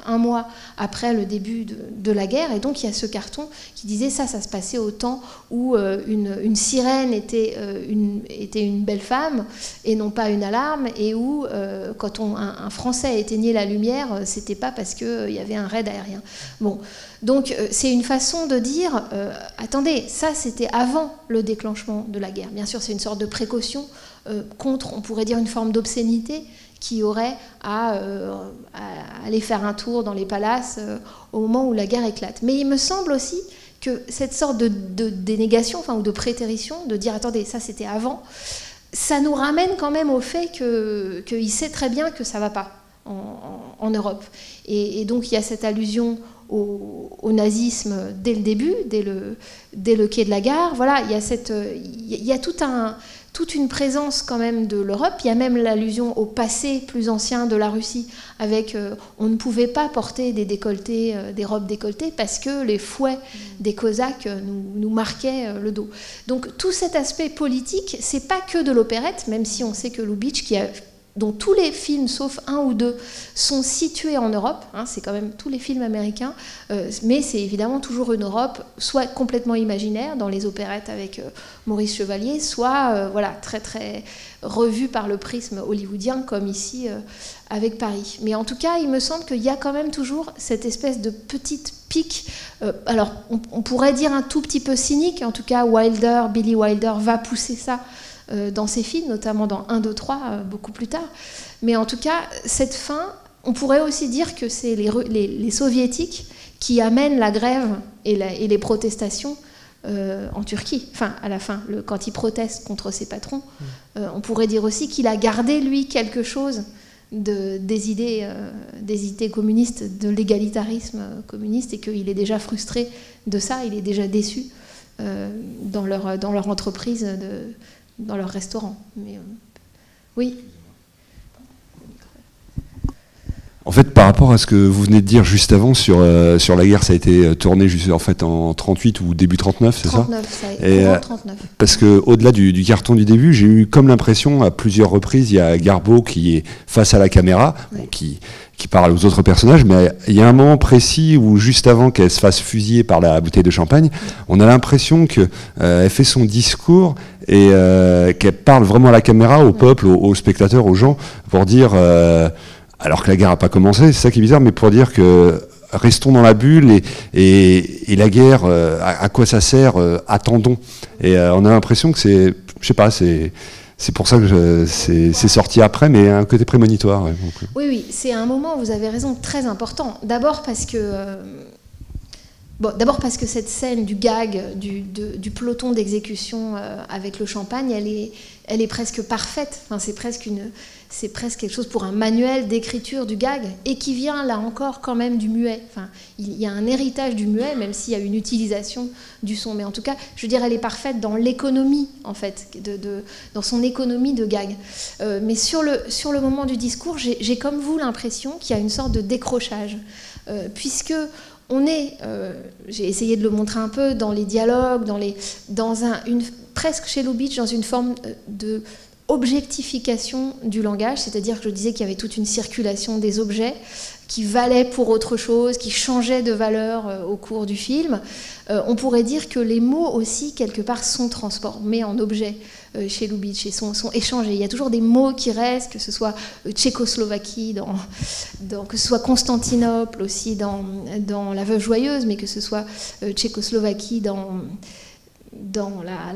un mois après le début de la guerre. Et donc il y a ce carton qui disait ça se passait au temps où une sirène était une belle femme et non pas une alarme, et où quand un Français éteignait la lumière, c'était pas parce qu'il y avait un raid aérien. Bon, donc c'est une façon de dire attendez, ça c'était avant le déclenchement de la guerre. Bien sûr, c'est une sorte de précaution contre, on pourrait dire, une forme d'obscénité qui aurait à aller faire un tour dans les palaces au moment où la guerre éclate. Mais il me semble aussi que cette sorte de dénégation, enfin, ou de prétérition, de dire attendez, ça c'était avant, ça nous ramène quand même au fait qu'il sait très bien que ça ne va pas en Europe. Et donc il y a cette allusion au nazisme dès le début, dès le quai de la gare. Voilà, il y a toute une présence quand même de l'Europe. Il y a même l'allusion au passé plus ancien de la Russie, avec on ne pouvait pas porter des décolletés, des robes décolletées, parce que les fouets des Cosaques nous marquaient le dos. Donc tout cet aspect politique, c'est pas que de l'opérette, même si on sait que Lubitsch, dont tous les films, sauf un ou deux, sont situés en Europe, hein, c'est quand même tous les films américains, mais c'est évidemment toujours une Europe, soit complètement imaginaire, dans les opérettes avec Maurice Chevalier, soit voilà, très très revue par le prisme hollywoodien, comme ici avec Paris. Mais en tout cas, il me semble qu'il y a quand même toujours cette espèce de petite pique, alors on pourrait dire un tout petit peu cynique, en tout cas Billy Wilder va pousser ça dans ses films, notamment dans 1, 2, 3, beaucoup plus tard. Mais en tout cas, cette fin, on pourrait aussi dire que c'est les soviétiques qui amènent la grève et les protestations en Turquie. Enfin, à la fin, quand il proteste contre ses patrons, on pourrait dire aussi qu'il a gardé, lui, quelque chose des idées communistes, de l'égalitarisme communiste, et qu'il est déjà frustré de ça, il est déjà déçu dans leur entreprise, dans leur restaurant. Mais, oui. En fait, par rapport à ce que vous venez de dire juste avant sur la guerre, ça a été tourné en fait en 38 ou début 39, c'est 39, ça et, 39. Parce que au-delà du carton du début, j'ai eu comme l'impression à plusieurs reprises, il y a Garbeau qui est face à la caméra, ouais, qui parle aux autres personnages, mais il y a un moment précis où, juste avant qu'elle se fasse fusiller par la bouteille de champagne, on a l'impression qu'elle fait son discours et qu'elle parle vraiment à la caméra, au peuple, aux spectateurs, aux gens, pour dire, alors que la guerre n'a pas commencé, c'est ça qui est bizarre, mais pour dire que restons dans la bulle et la guerre, à quoi ça sert, attendons. Et on a l'impression que c'est, je sais pas, c'est pour ça que c'est sorti après, mais un côté prémonitoire. Ouais, donc. Oui, c'est un moment, vous avez raison, très important. D'abord parce que cette scène du gag, du peloton d'exécution avec le champagne, elle est presque parfaite. Enfin, c'est presque quelque chose pour un manuel d'écriture du gag, et qui vient, là encore, quand même du muet. Enfin, il y a un héritage du muet, même s'il y a une utilisation du son. Mais en tout cas, je veux dire, elle est parfaite dans l'économie, en fait, dans son économie de gag. Mais sur le moment du discours, j'ai comme vous l'impression qu'il y a une sorte de décrochage, puisque on est, j'ai essayé de le montrer un peu dans les dialogues, presque chez Lubitsch, dans une forme de objectification du langage, c'est-à-dire que je disais qu'il y avait toute une circulation des objets qui valaient pour autre chose, qui changeaient de valeur au cours du film. On pourrait dire que les mots aussi, quelque part, sont transformés en objets chez Lubitsch et sont échangés. Il y a toujours des mots qui restent, que ce soit Tchécoslovaquie, que ce soit Constantinople aussi dans La Veuve Joyeuse, mais que ce soit Tchécoslovaquie dans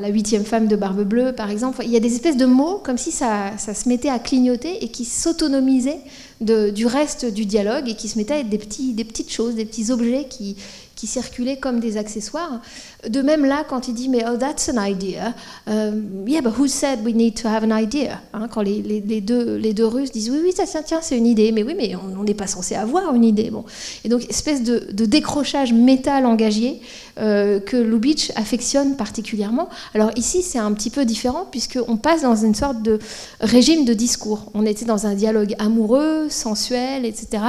la 8e femme de Barbe Bleue, par exemple. Il y a des espèces de mots comme si ça se mettait à clignoter et qui s'autonomisaient du reste du dialogue et qui se mettaient à être des petites choses, des petits objets qui circulaient comme des accessoires. De même là, quand il dit mais oh that's an idea, yeah but who said we need to have an idea, hein, quand les deux Russes disent oui ça tiens c'est une idée, mais oui mais on n'est pas censé avoir une idée. Bon. Et donc espèce de décrochage méta-langagier que Lubitsch affectionne particulièrement. Alors ici c'est un petit peu différent puisqu'on passe dans une sorte de régime de discours. On était dans un dialogue amoureux, sensuel, etc.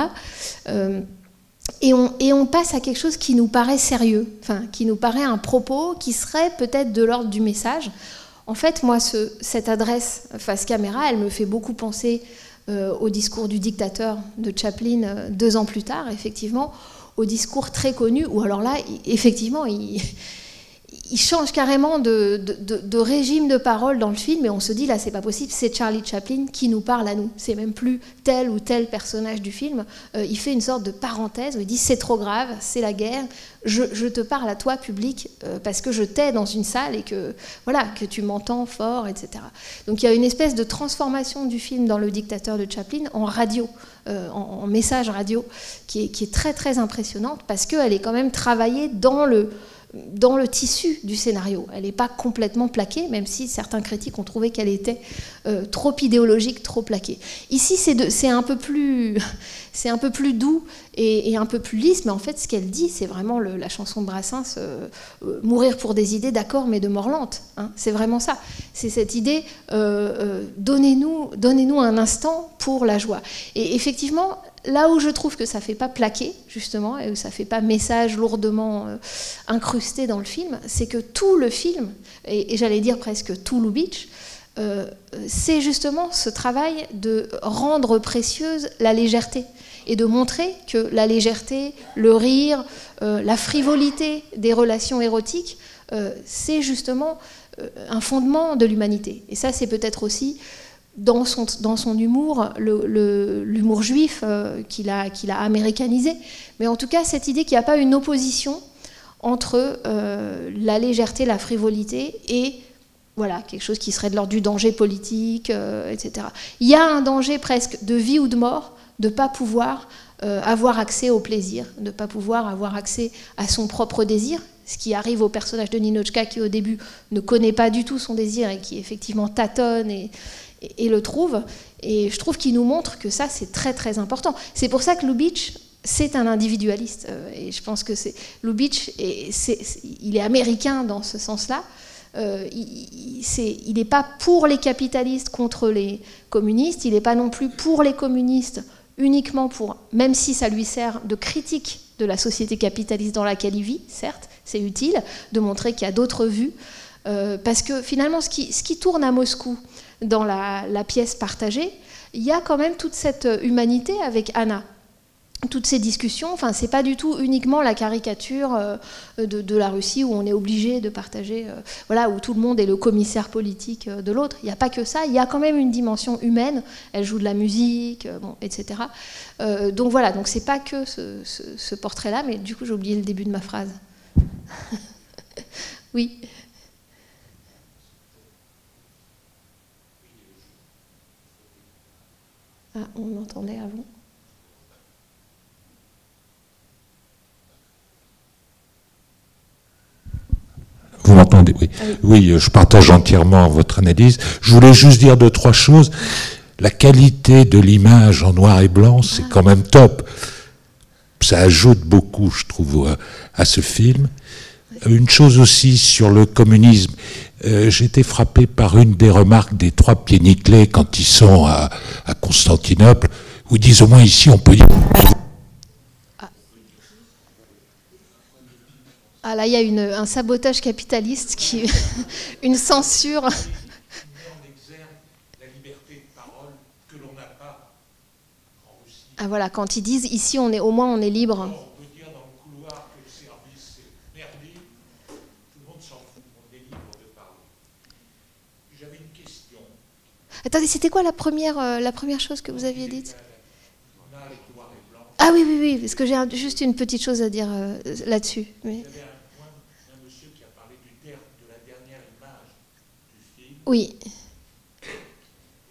Et on passe à quelque chose qui nous paraît sérieux, enfin, qui nous paraît un propos qui serait peut-être de l'ordre du message. En fait, moi, cette adresse face caméra, elle me fait beaucoup penser au discours du dictateur de Chaplin 2 ans plus tard, effectivement, au discours très connu, où alors là, effectivement, il change carrément de régime de parole dans le film, et on se dit là c'est pas possible, c'est Charlie Chaplin qui nous parle à nous, c'est même plus tel ou tel personnage du film, il fait une sorte de parenthèse où il dit c'est trop grave, c'est la guerre, je te parle à toi public parce que je t'ai dans une salle et que voilà que tu m'entends fort, etc. Donc il y a une espèce de transformation du film dans Le Dictateur de Chaplin en radio, en message radio qui est très très impressionnante parce qu'elle est quand même travaillée dans le tissu du scénario. Elle n'est pas complètement plaquée, même si certains critiques ont trouvé qu'elle était trop idéologique, trop plaquée. Ici, c'est un peu plus doux et un peu plus lisse, mais en fait, ce qu'elle dit, c'est vraiment la chanson de Brassens, mourir pour des idées, d'accord, mais de mort lente. Hein, c'est vraiment ça. C'est cette idée, donnez-nous un instant pour la joie. Et effectivement, là où je trouve que ça ne fait pas plaquer, justement, et où ça ne fait pas message lourdement incrusté dans le film, c'est que tout le film, et j'allais dire presque tout Lubitsch, c'est justement ce travail de rendre précieuse la légèreté et de montrer que la légèreté, le rire, la frivolité des relations érotiques, c'est justement un fondement de l'humanité. Et ça, c'est peut-être aussi dans son humour, l'humour juif qu'il a américanisé. Mais en tout cas, cette idée qu'il n'y a pas une opposition entre la légèreté, la frivolité et voilà, quelque chose qui serait de l'ordre du danger politique, etc. Il y a un danger presque de vie ou de mort de ne pas pouvoir avoir accès au plaisir, de ne pas pouvoir avoir accès à son propre désir, ce qui arrive au personnage de Ninotchka qui au début ne connaît pas du tout son désir et qui effectivement tâtonne et le trouve. Et je trouve qu'il nous montre que ça, c'est très très important. C'est pour ça que Lubitsch, c'est un individualiste. Et je pense que Lubitsch, il est américain dans ce sens-là. Il n'est pas pour les capitalistes contre les communistes, il n'est pas non plus pour les communistes uniquement pour, même si ça lui sert de critique de la société capitaliste dans laquelle il vit, certes, c'est utile de montrer qu'il y a d'autres vues, parce que finalement ce qui tourne à Moscou dans la pièce partagée, il y a quand même toute cette humanité avec Anna. Toutes ces discussions, enfin, c'est pas du tout uniquement la caricature de la Russie où on est obligé de partager, voilà, où tout le monde est le commissaire politique de l'autre. Il n'y a pas que ça, il y a quand même une dimension humaine. Elle joue de la musique, bon, etc. Donc voilà, donc c'est pas que ce portrait-là, mais du coup j'ai oublié le début de ma phrase. Oui. Ah, on m'entendait avant. Vous m'entendez? Oui. Oui, je partage entièrement votre analyse. Je voulais juste dire 2-3 choses. La qualité de l'image en noir et blanc, c'est quand même top. Ça ajoute beaucoup, je trouve, à ce film. Une chose aussi sur le communisme. J'ai été frappé par une des remarques des 3 pieds nickelés quand ils sont à Constantinople, où ils disent au moins ici on peut dire... Ah là, il y a un sabotage capitaliste, une censure. Ah voilà, quand ils disent ici au moins on est libre. On peut dire dans le couloir que le service est merdique, tout le monde s'en fout, on est libre de parler. J'avais une question. Attendez, c'était quoi la première chose que vous aviez dite? Ah oui, parce que j'ai juste une petite chose à dire là-dessus. Mais... Oui.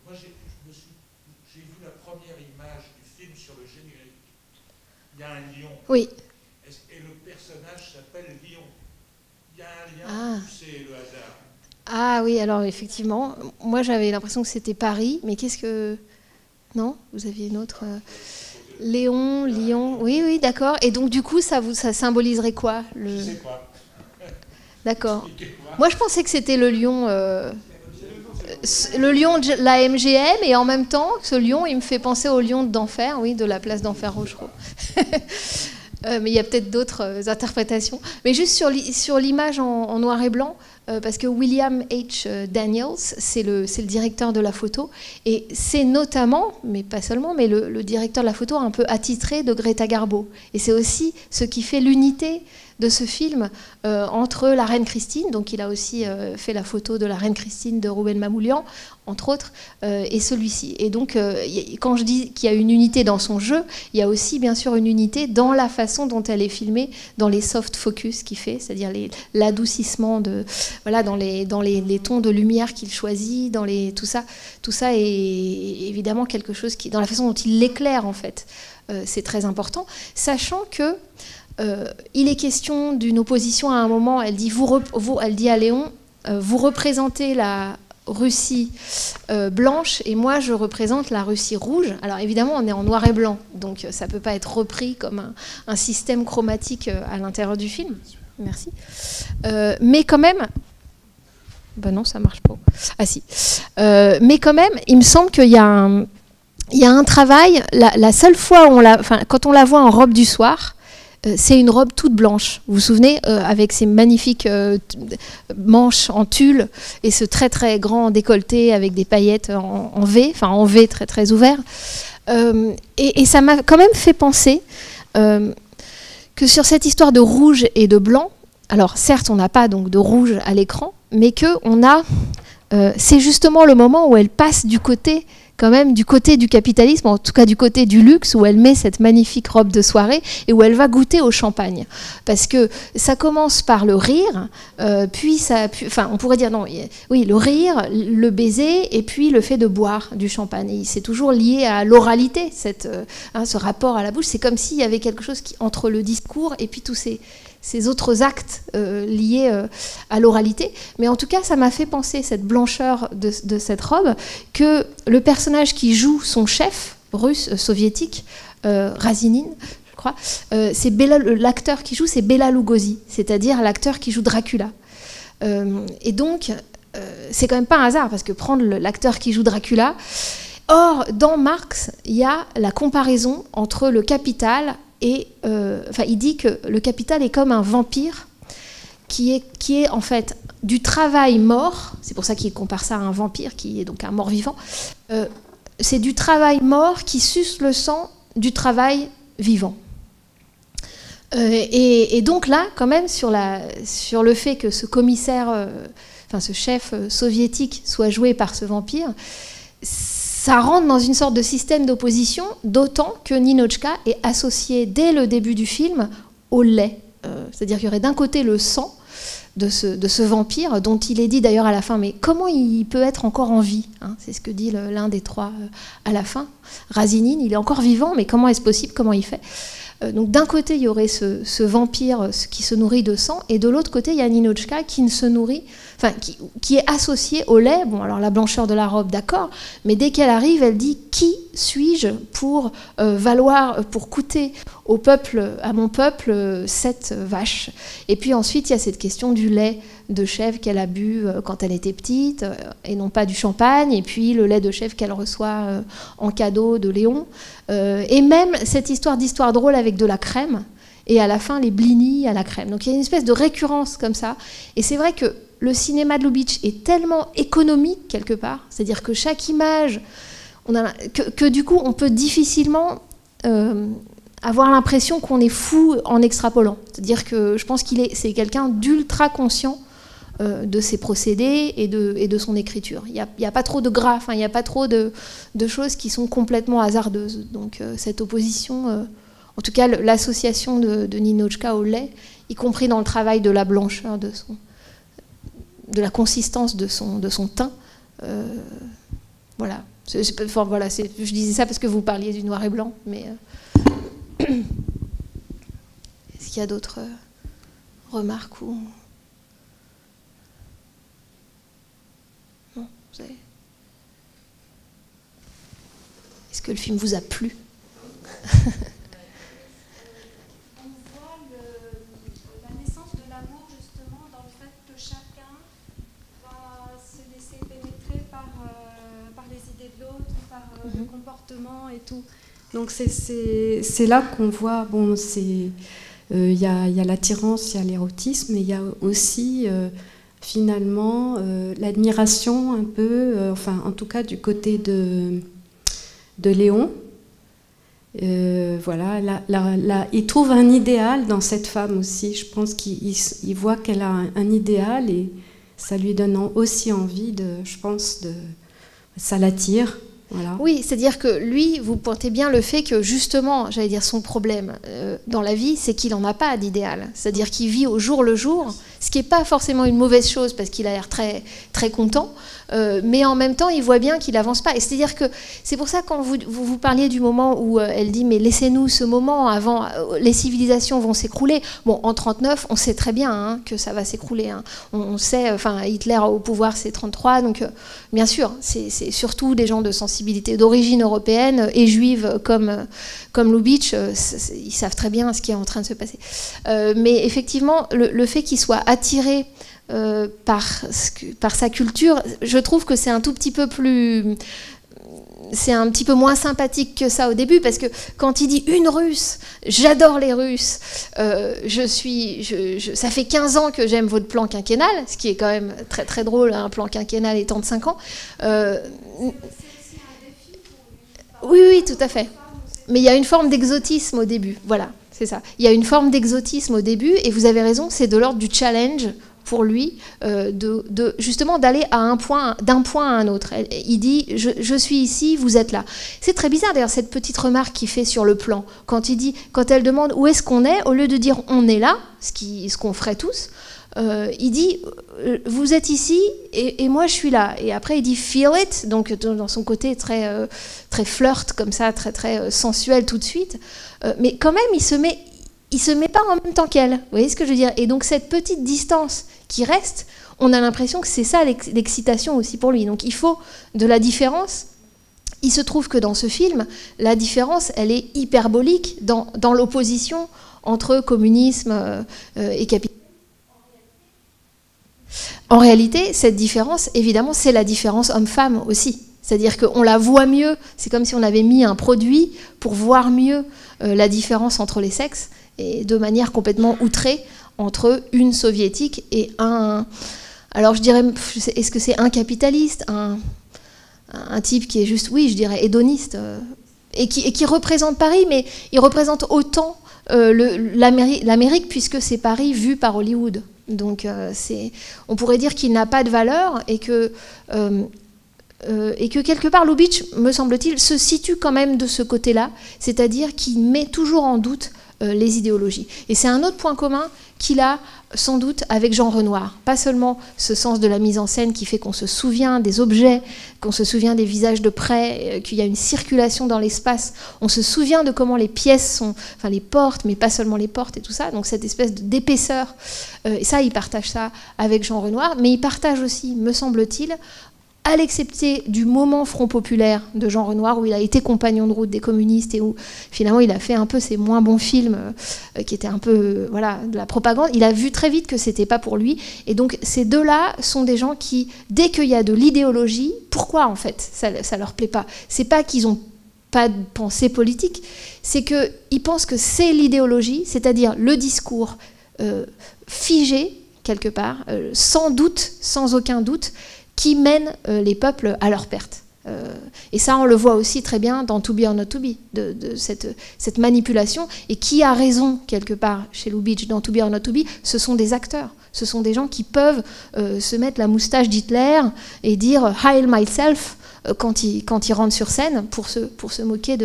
Moi, j'ai vu la première image du film sur le générique. Il y a un lion. Oui. Et le personnage personnage s'appelle Lion. Il y a un lien, c'est le hasard. Ah oui, alors effectivement, moi j'avais l'impression que c'était Paris, mais qu'est-ce que... Non? Vous aviez une autre... Léon, Lyon, oui, d'accord. Et donc du coup, ça symboliserait quoi Je sais pas. D'accord. Moi je pensais que c'était le lion... le lion de la MGM, et en même temps, ce lion, il me fait penser au lion d'Enfer, oui, de la place d'Enfer Rochereau. Mais il y a peut-être d'autres interprétations. Mais juste sur l'image en noir et blanc, parce que William H. Daniels, c'est le directeur de la photo, et c'est notamment, mais pas seulement, mais le directeur de la photo un peu attitré de Greta Garbo. Et c'est aussi ce qui fait l'unité de ce film entre la reine Christine, donc il a aussi fait la photo de la reine Christine de Rouben Mamoulian, entre autres, et celui-ci. Et donc, quand je dis qu'il y a une unité dans son jeu, il y a aussi bien sûr une unité dans la façon dont elle est filmée, dans les soft focus qu'il fait, c'est-à-dire l'adoucissement voilà, dans les tons de lumière qu'il choisit, tout ça est évidemment quelque chose qui, dans la façon dont il l'éclaire en fait, c'est très important, sachant que il est question d'une opposition à un moment. Elle dit à Léon, vous représentez la Russie blanche et moi je représente la Russie rouge. Alors évidemment on est en noir et blanc, donc ça ne peut pas être repris comme un système chromatique à l'intérieur du film. Merci. Mais quand même... Ben non, ça marche pas. Ah si. Mais quand même, il me semble qu'il y a un travail. La seule fois où quand on la voit en robe du soir, c'est une robe toute blanche. Vous vous souvenez, avec ses magnifiques manches en tulle et ce très très grand décolleté avec des paillettes en V, enfin en V très très ouvert. Et ça m'a quand même fait penser que sur cette histoire de rouge et de blanc, alors certes on n'a pas donc de rouge à l'écran, mais que c'est justement le moment où elle passe du côté du capitalisme, en tout cas du côté du luxe, où elle met cette magnifique robe de soirée et où elle va goûter au champagne. Parce que ça commence par le rire, on pourrait dire non, oui, le rire, le baiser, et puis le fait de boire du champagne. Et c'est toujours lié à l'oralité, ce rapport à la bouche. C'est comme s'il y avait quelque chose entre le discours et puis tous ces autres actes liés à l'oralité. Mais en tout cas, ça m'a fait penser, cette blancheur de cette robe, que le personnage qui joue son chef russe, soviétique, Razinin, je crois, l'acteur qui joue, c'est Bela Lugosi, c'est-à-dire l'acteur qui joue Dracula. Et donc, c'est quand même pas un hasard, parce que prendre l'acteur qui joue Dracula... Or, dans Marx, il y a la comparaison entre le capital et... il dit que le capital est comme un vampire qui est en fait du travail mort, c'est pour ça qu'il compare ça à un vampire qui est donc un mort-vivant, c'est du travail mort qui suce le sang du travail vivant. Et donc là, quand même, sur le fait que ce commissaire, ce chef soviétique soit joué par ce vampire, ça rentre dans une sorte de système d'opposition, d'autant que Ninotchka est associé dès le début du film au lait. C'est-à-dire qu'il y aurait d'un côté le sang de ce vampire, dont il est dit d'ailleurs à la fin, mais comment il peut être encore en vie, hein, c'est ce que dit l'un des trois à la fin. Razinin, il est encore vivant, mais comment est-ce possible, comment il fait? Donc d'un côté, il y aurait ce vampire qui se nourrit de sang, et de l'autre côté, il y a Ninotchka qui ne se nourrit, qui est associée au lait. Bon, alors la blancheur de la robe, d'accord, mais dès qu'elle arrive, elle dit « Qui suis-je pour coûter au peuple, à mon peuple, cette vache ?» Et puis ensuite, il y a cette question du lait de chèvre qu'elle a bu quand elle était petite, et non pas du champagne, et puis le lait de chèvre qu'elle reçoit en cadeau de Léon, et même cette histoire drôle avec de la crème, et à la fin les blinis à la crème. Donc il y a une espèce de récurrence comme ça, et c'est vrai que le cinéma de Lubitsch est tellement économique quelque part, c'est-à-dire que chaque image, que du coup on peut difficilement avoir l'impression qu'on est fou en extrapolant. C'est-à-dire que je pense c'est quelqu'un d'ultra conscient de ses procédés et de son écriture. Il n'y a pas trop de gras, il n'y a pas trop de choses qui sont complètement hasardeuses. Donc cette opposition, en tout cas l'association de Ninotchka au lait, y compris dans le travail de la blancheur, de la consistance de son teint, voilà. Je disais ça parce que vous parliez du noir et blanc, mais est-ce qu'il y a d'autres remarques ou... Non, vous avez... Est-ce que le film vous a plu? Le comportement et tout. Donc c'est là qu'on voit, bon, il y a l'attirance, il y a l'érotisme, mais il y a aussi finalement l'admiration un peu, enfin en tout cas du côté de Léon. Voilà, il trouve un idéal dans cette femme aussi. Je pense qu'il voit qu'elle a un idéal et ça lui donne aussi envie ça l'attire. Voilà. Oui, c'est-à-dire que lui, vous pointez bien le fait que justement, j'allais dire son problème dans la vie, c'est qu'il n'en a pas d'idéal. C'est-à-dire qu'il vit au jour le jour, ce qui n'est pas forcément une mauvaise chose parce qu'il a l'air très, très content, mais en même temps, il voit bien qu'il n'avance pas. Et c'est-à-dire que c'est pour ça quand vous parliez du moment où elle dit « mais laissez-nous ce moment avant, les civilisations vont s'écrouler ». Bon, en 1939, on sait très bien que ça va s'écrouler. Hein. On sait, enfin, Hitler au pouvoir, c'est 1933, donc bien sûr, c'est surtout des gens de sensibilité d'origine européenne et juive comme Lubitsch, ils savent très bien ce qui est en train de se passer. Mais effectivement, le fait qu'il soit attiré par sa culture, je trouve que c'est un tout petit peu plus... C'est un petit peu moins sympathique que ça au début, parce que quand il dit « une Russe, j'adore les Russes, ça fait 15 ans que j'aime votre plan quinquennal », ce qui est quand même très, très drôle, un plan quinquennal étant de 5 ans. Oui, tout à fait. Mais il y a une forme d'exotisme au début, voilà, c'est ça. Il y a une forme d'exotisme au début, et vous avez raison, c'est de l'ordre du challenge pour lui, justement d'aller d'un point à un autre. Il dit « je suis ici, vous êtes là ». C'est très bizarre d'ailleurs cette petite remarque qu'il fait sur le plan. Quand elle demande où est-ce qu'on est, au lieu de dire « on est là », ce qu'on ferait tous, il dit « vous êtes ici et moi je suis là ». Et après il dit « feel it », donc dans son côté très, très flirt comme ça, très, très sensuel tout de suite. Mais quand même il se met pas en même temps qu'elle, vous voyez ce que je veux dire? Et donc cette petite distance qui reste, on a l'impression que c'est ça l'excitation aussi pour lui. Donc il faut de la différence. Il se trouve que dans ce film, la différence, elle est hyperbolique dans l'opposition entre communisme et capitalisme. En réalité, cette différence, évidemment, c'est la différence homme-femme aussi. C'est-à-dire qu'on la voit mieux, c'est comme si on avait mis un produit pour voir mieux la différence entre les sexes, et de manière complètement outrée entre une soviétique et un... Alors je dirais, est-ce que c'est un capitaliste, un type qui est juste, oui, je dirais hédoniste, et qui représente Paris, mais il représente autant l'Amérique, puisque c'est Paris vu par Hollywood. Donc on pourrait dire qu'il n'a pas de valeur, et que quelque part Lubitsch, me semble-t-il, se situe quand même de ce côté-là, c'est-à-dire qu'il met toujours en doute les idéologies. Et c'est un autre point commun qu'il a sans doute avec Jean Renoir. Pas seulement ce sens de la mise en scène qui fait qu'on se souvient des objets, qu'on se souvient des visages de près, qu'il y a une circulation dans l'espace, on se souvient de comment les pièces sont, enfin les portes, mais pas seulement les portes et tout ça, donc cette espèce d'épaisseur, et ça, il partage ça avec Jean Renoir, mais il partage aussi, me semble-t-il, à l'excepté du moment Front Populaire de Jean Renoir, où il a été compagnon de route des communistes et où finalement il a fait un peu ses moins bons films qui étaient un peu voilà, de la propagande, il a vu très vite que c'était pas pour lui. Et donc ces deux-là sont des gens qui, dès qu'il y a de l'idéologie, pourquoi en fait ça leur plaît pas? C'est pas qu'ils ont pas de pensée politique, c'est qu'ils pensent que c'est l'idéologie, c'est-à-dire le discours figé quelque part, sans doute, sans aucun doute, qui mène les peuples à leur perte. Et ça, on le voit aussi très bien dans To Be or Not To Be, de cette manipulation. Et qui a raison, quelque part, chez Lubitsch, dans To Be or Not To Be, ce sont des acteurs. Ce sont des gens qui peuvent se mettre la moustache d'Hitler et dire « Heil myself » quand ils rentrent sur scène, pour se moquer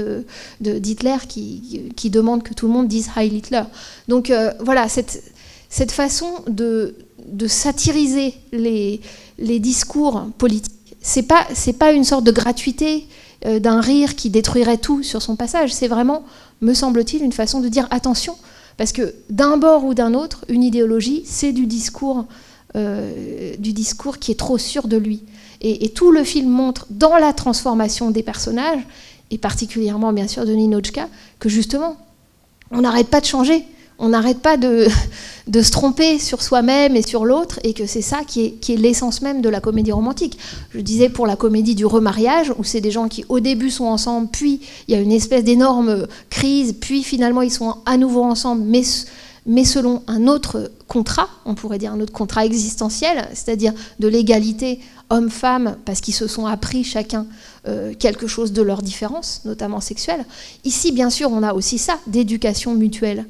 d'Hitler qui demande que tout le monde dise « Heil Hitler ». Donc voilà, cette façon de satiriser les discours politiques, c'est pas une sorte de gratuité d'un rire qui détruirait tout sur son passage, c'est vraiment, me semble-t-il, une façon de dire attention, Parce que d'un bord ou d'un autre, une idéologie, c'est du discours qui est trop sûr de lui. Et tout le film montre, dans la transformation des personnages, et particulièrement bien sûr de Ninotchka, que justement, on n'arrête pas de changer. On n'arrête pas de se tromper sur soi-même et sur l'autre, et que c'est ça qui est l'essence même de la comédie romantique. Je disais pour la comédie du remariage, où c'est des gens qui au début sont ensemble, puis il y a une espèce d'énorme crise, puis finalement ils sont à nouveau ensemble, mais selon un autre contrat, on pourrait dire un autre contrat existentiel, c'est-à-dire de l'égalité hommes-femmes, parce qu'ils se sont appris chacun quelque chose de leur différence, notamment sexuelle. Ici, bien sûr, on a aussi ça, d'éducation mutuelle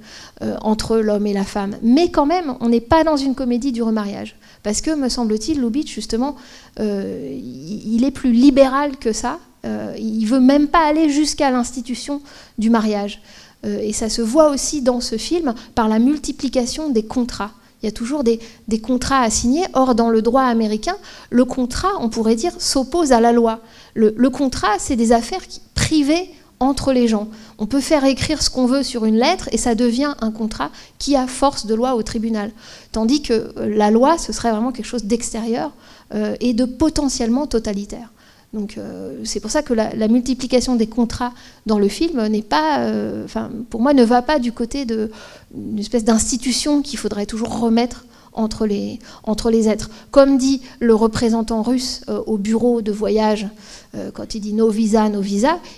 entre l'homme et la femme. Mais quand même, on n'est pas dans une comédie du remariage. Parce que, me semble-t-il, Lubitsch, justement, il est plus libéral que ça. Il ne veut même pas aller jusqu'à l'institution du mariage. Et ça se voit aussi dans ce film par la multiplication des contrats. Il y a toujours des contrats à signer. Or, dans le droit américain, le contrat, on pourrait dire, s'oppose à la loi. Le contrat, c'est des affaires privées entre les gens. On peut faire écrire ce qu'on veut sur une lettre et ça devient un contrat qui a force de loi au tribunal. Tandis que la loi, ce serait vraiment quelque chose d'extérieur et de potentiellement totalitaire. Donc c'est pour ça que la multiplication des contrats dans le film n'est pas, pour moi, ne va pas du côté d'une espèce d'institution qu'il faudrait toujours remettre entre les êtres. Comme dit le représentant russe au bureau de voyage, quand il dit no visa,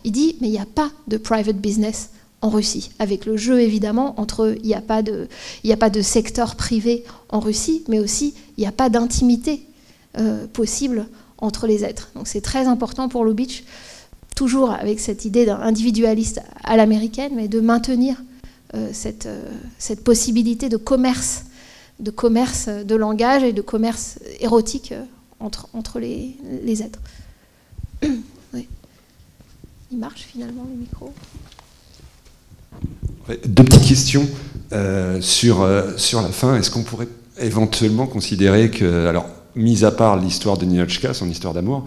il dit mais il n'y a pas de private business en Russie. Avec le jeu évidemment entre il n'y a pas de secteur privé en Russie, mais aussi il n'y a pas d'intimité possible entre les êtres. Donc c'est très important pour Lubitsch, toujours avec cette idée d'un individualiste à l'américaine, mais de maintenir cette possibilité de commerce de langage et de commerce érotique entre les êtres. Oui. Il marche finalement le micro. Deux petites questions sur la fin. Est-ce qu'on pourrait éventuellement considérer que, alors, mis à part l'histoire de Ninotchka, son histoire d'amour,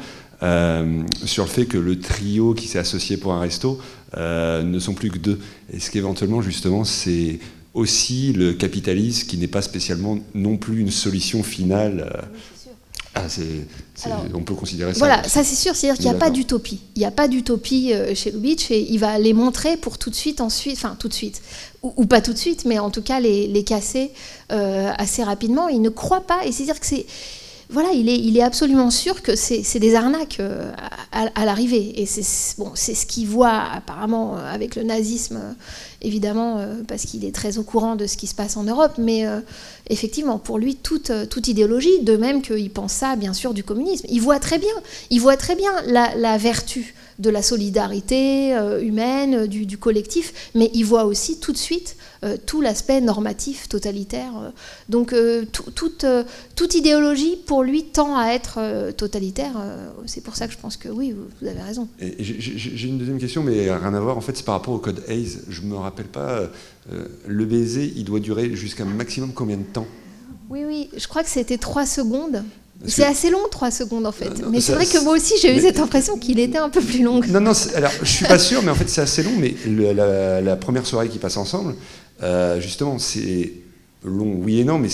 sur le fait que le trio qui s'est associé pour un resto ne sont plus que deux. Est-ce qu'éventuellement, justement, c'est aussi le capitalisme qui n'est pas spécialement non plus une solution finale on peut considérer ça. Voilà, ça c'est sûr, c'est-à-dire qu'il n'y a pas d'utopie. Il n'y a pas d'utopie chez Lubitsch et il va les montrer pour tout de suite, ou pas tout de suite, mais en tout cas les casser assez rapidement. Il ne croit pas, et c'est-à-dire que c'est... Voilà, il est absolument sûr que c'est des arnaques à l'arrivée. Et c'est ce qu'il voit apparemment avec le nazisme, évidemment, parce qu'il est très au courant de ce qui se passe en Europe. Mais effectivement, pour lui, toute idéologie, de même qu'il pense ça, bien sûr, du communisme. Il voit très bien la vertu de la solidarité humaine, du collectif, mais il voit aussi tout de suite tout l'aspect normatif, totalitaire. Donc toute idéologie, pour lui, tend à être totalitaire. C'est pour ça que je pense que oui, vous avez raison. J'ai une deuxième question, mais rien à voir. En fait, c'est par rapport au code Hays. Je ne me rappelle pas, le baiser, il doit durer jusqu'à un maximum combien de temps? Oui, je crois que c'était 3 secondes. C'est assez long, 3 secondes en fait. Mais c'est vrai que moi aussi j'ai eu cette impression qu'il était un peu plus long. Non, alors je suis pas sûr, mais en fait c'est assez long. Mais la première soirée qu'ils passent ensemble, justement, c'est long, oui et non, mais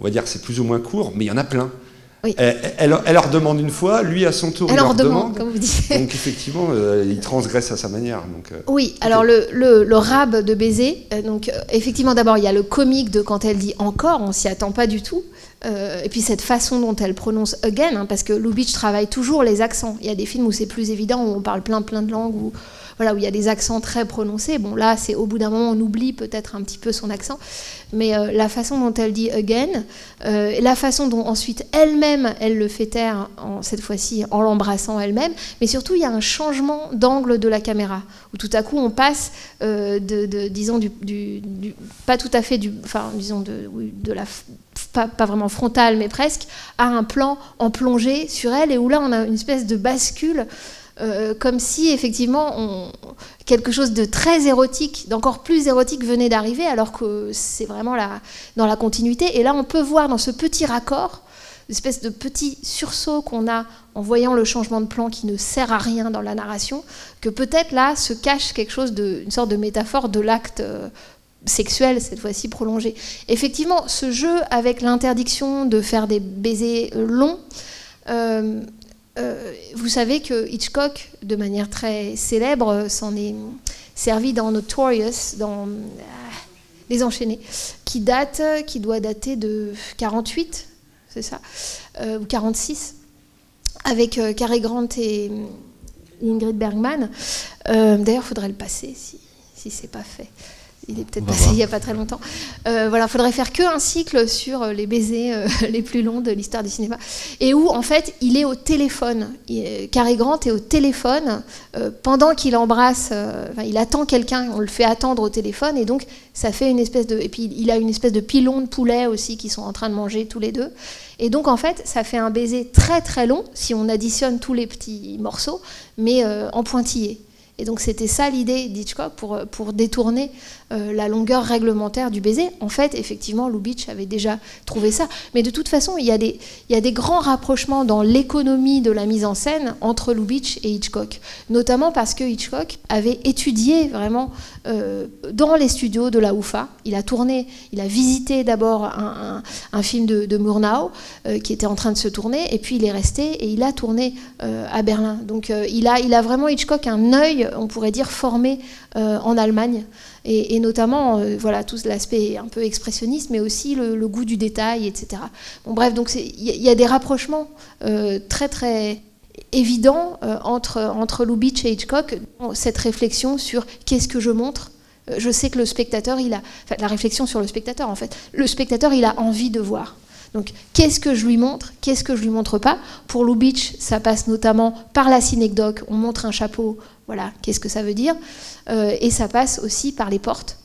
on va dire que c'est plus ou moins court, mais il y en a plein. Oui. Elle leur demande une fois, lui à son tour il leur demande, comme vous dites. Donc effectivement, il transgresse à sa manière. Donc, oui, alors le rab de baiser, donc effectivement d'abord il y a le comique de quand elle dit encore, on s'y attend pas du tout. Et puis cette façon dont elle prononce again, parce que Lubitsch travaille toujours les accents. Il y a des films où c'est plus évident, où on parle plein de langues, où il y a des accents très prononcés. Bon, là, c'est au bout d'un moment, on oublie peut-être un petit peu son accent. Mais la façon dont elle dit again, la façon dont ensuite elle-même, elle le fait taire, cette fois-ci en l'embrassant elle-même. Mais surtout, il y a un changement d'angle de la caméra, où tout à coup, on passe disons, pas tout à fait, disons, de la... Pas vraiment frontal, mais presque, à un plan en plongée sur elle, et où là, on a une espèce de bascule, comme si, effectivement, quelque chose de très érotique, d'encore plus érotique venait d'arriver, alors que c'est vraiment dans la continuité. Et là, on peut voir dans ce petit raccord, une espèce de petit sursaut qu'on a en voyant le changement de plan qui ne sert à rien dans la narration, que peut-être là se cache quelque chose une sorte de métaphore de l'acte sexuelle, cette fois-ci prolongée. Effectivement, ce jeu avec l'interdiction de faire des baisers longs, vous savez que Hitchcock, de manière très célèbre, s'en est servi dans Notorious, dans Les Enchaînés, qui doit dater de 48, c'est ça, ou 46, avec Cary Grant et Ingrid Bergman. D'ailleurs, il faudrait le passer si c'est pas fait. Il est peut-être passé il n'y a pas très longtemps. Voilà, il faudrait faire qu'un cycle sur les baisers les plus longs de l'histoire du cinéma. Et où, en fait, il est au téléphone. Cary Grant est au téléphone pendant qu'il embrasse. Il attend quelqu'un, on le fait attendre au téléphone. Et donc, ça fait une espèce de. Et puis, il a une espèce de pilon de poulet aussi qu'ils sont en train de manger tous les deux. Et donc, en fait, ça fait un baiser très, très long, si on additionne tous les petits morceaux, mais en pointillé. Et donc c'était ça l'idée d'Hitchcock pour détourner la longueur réglementaire du baiser. En fait, effectivement, Lubitsch avait déjà trouvé ça. Mais de toute façon, il y a des grands rapprochements dans l'économie de la mise en scène entre Lubitsch et Hitchcock. Notamment parce que Hitchcock avait étudié vraiment dans les studios de la UFA. Il a visité d'abord un film de Murnau qui était en train de se tourner, et puis il est resté et il a tourné à Berlin. Donc il a vraiment, Hitchcock, un œil, on pourrait dire, formé en Allemagne, et notamment voilà, tout l'aspect un peu expressionniste, mais aussi le goût du détail, etc. Bon, bref, donc il y a des rapprochements très très évidents entre Lubitsch et Hitchcock, cette réflexion sur qu'est-ce que je montre. Je sais que le spectateur, la réflexion sur le spectateur, en fait, le spectateur, il a envie de voir. Donc, qu'est-ce que je lui montre, qu'est-ce que je lui montre pas? Pour Lubitsch, ça passe notamment par la synecdoque. On montre un chapeau, voilà, qu'est-ce que ça veut dire? Et ça passe aussi par les portes.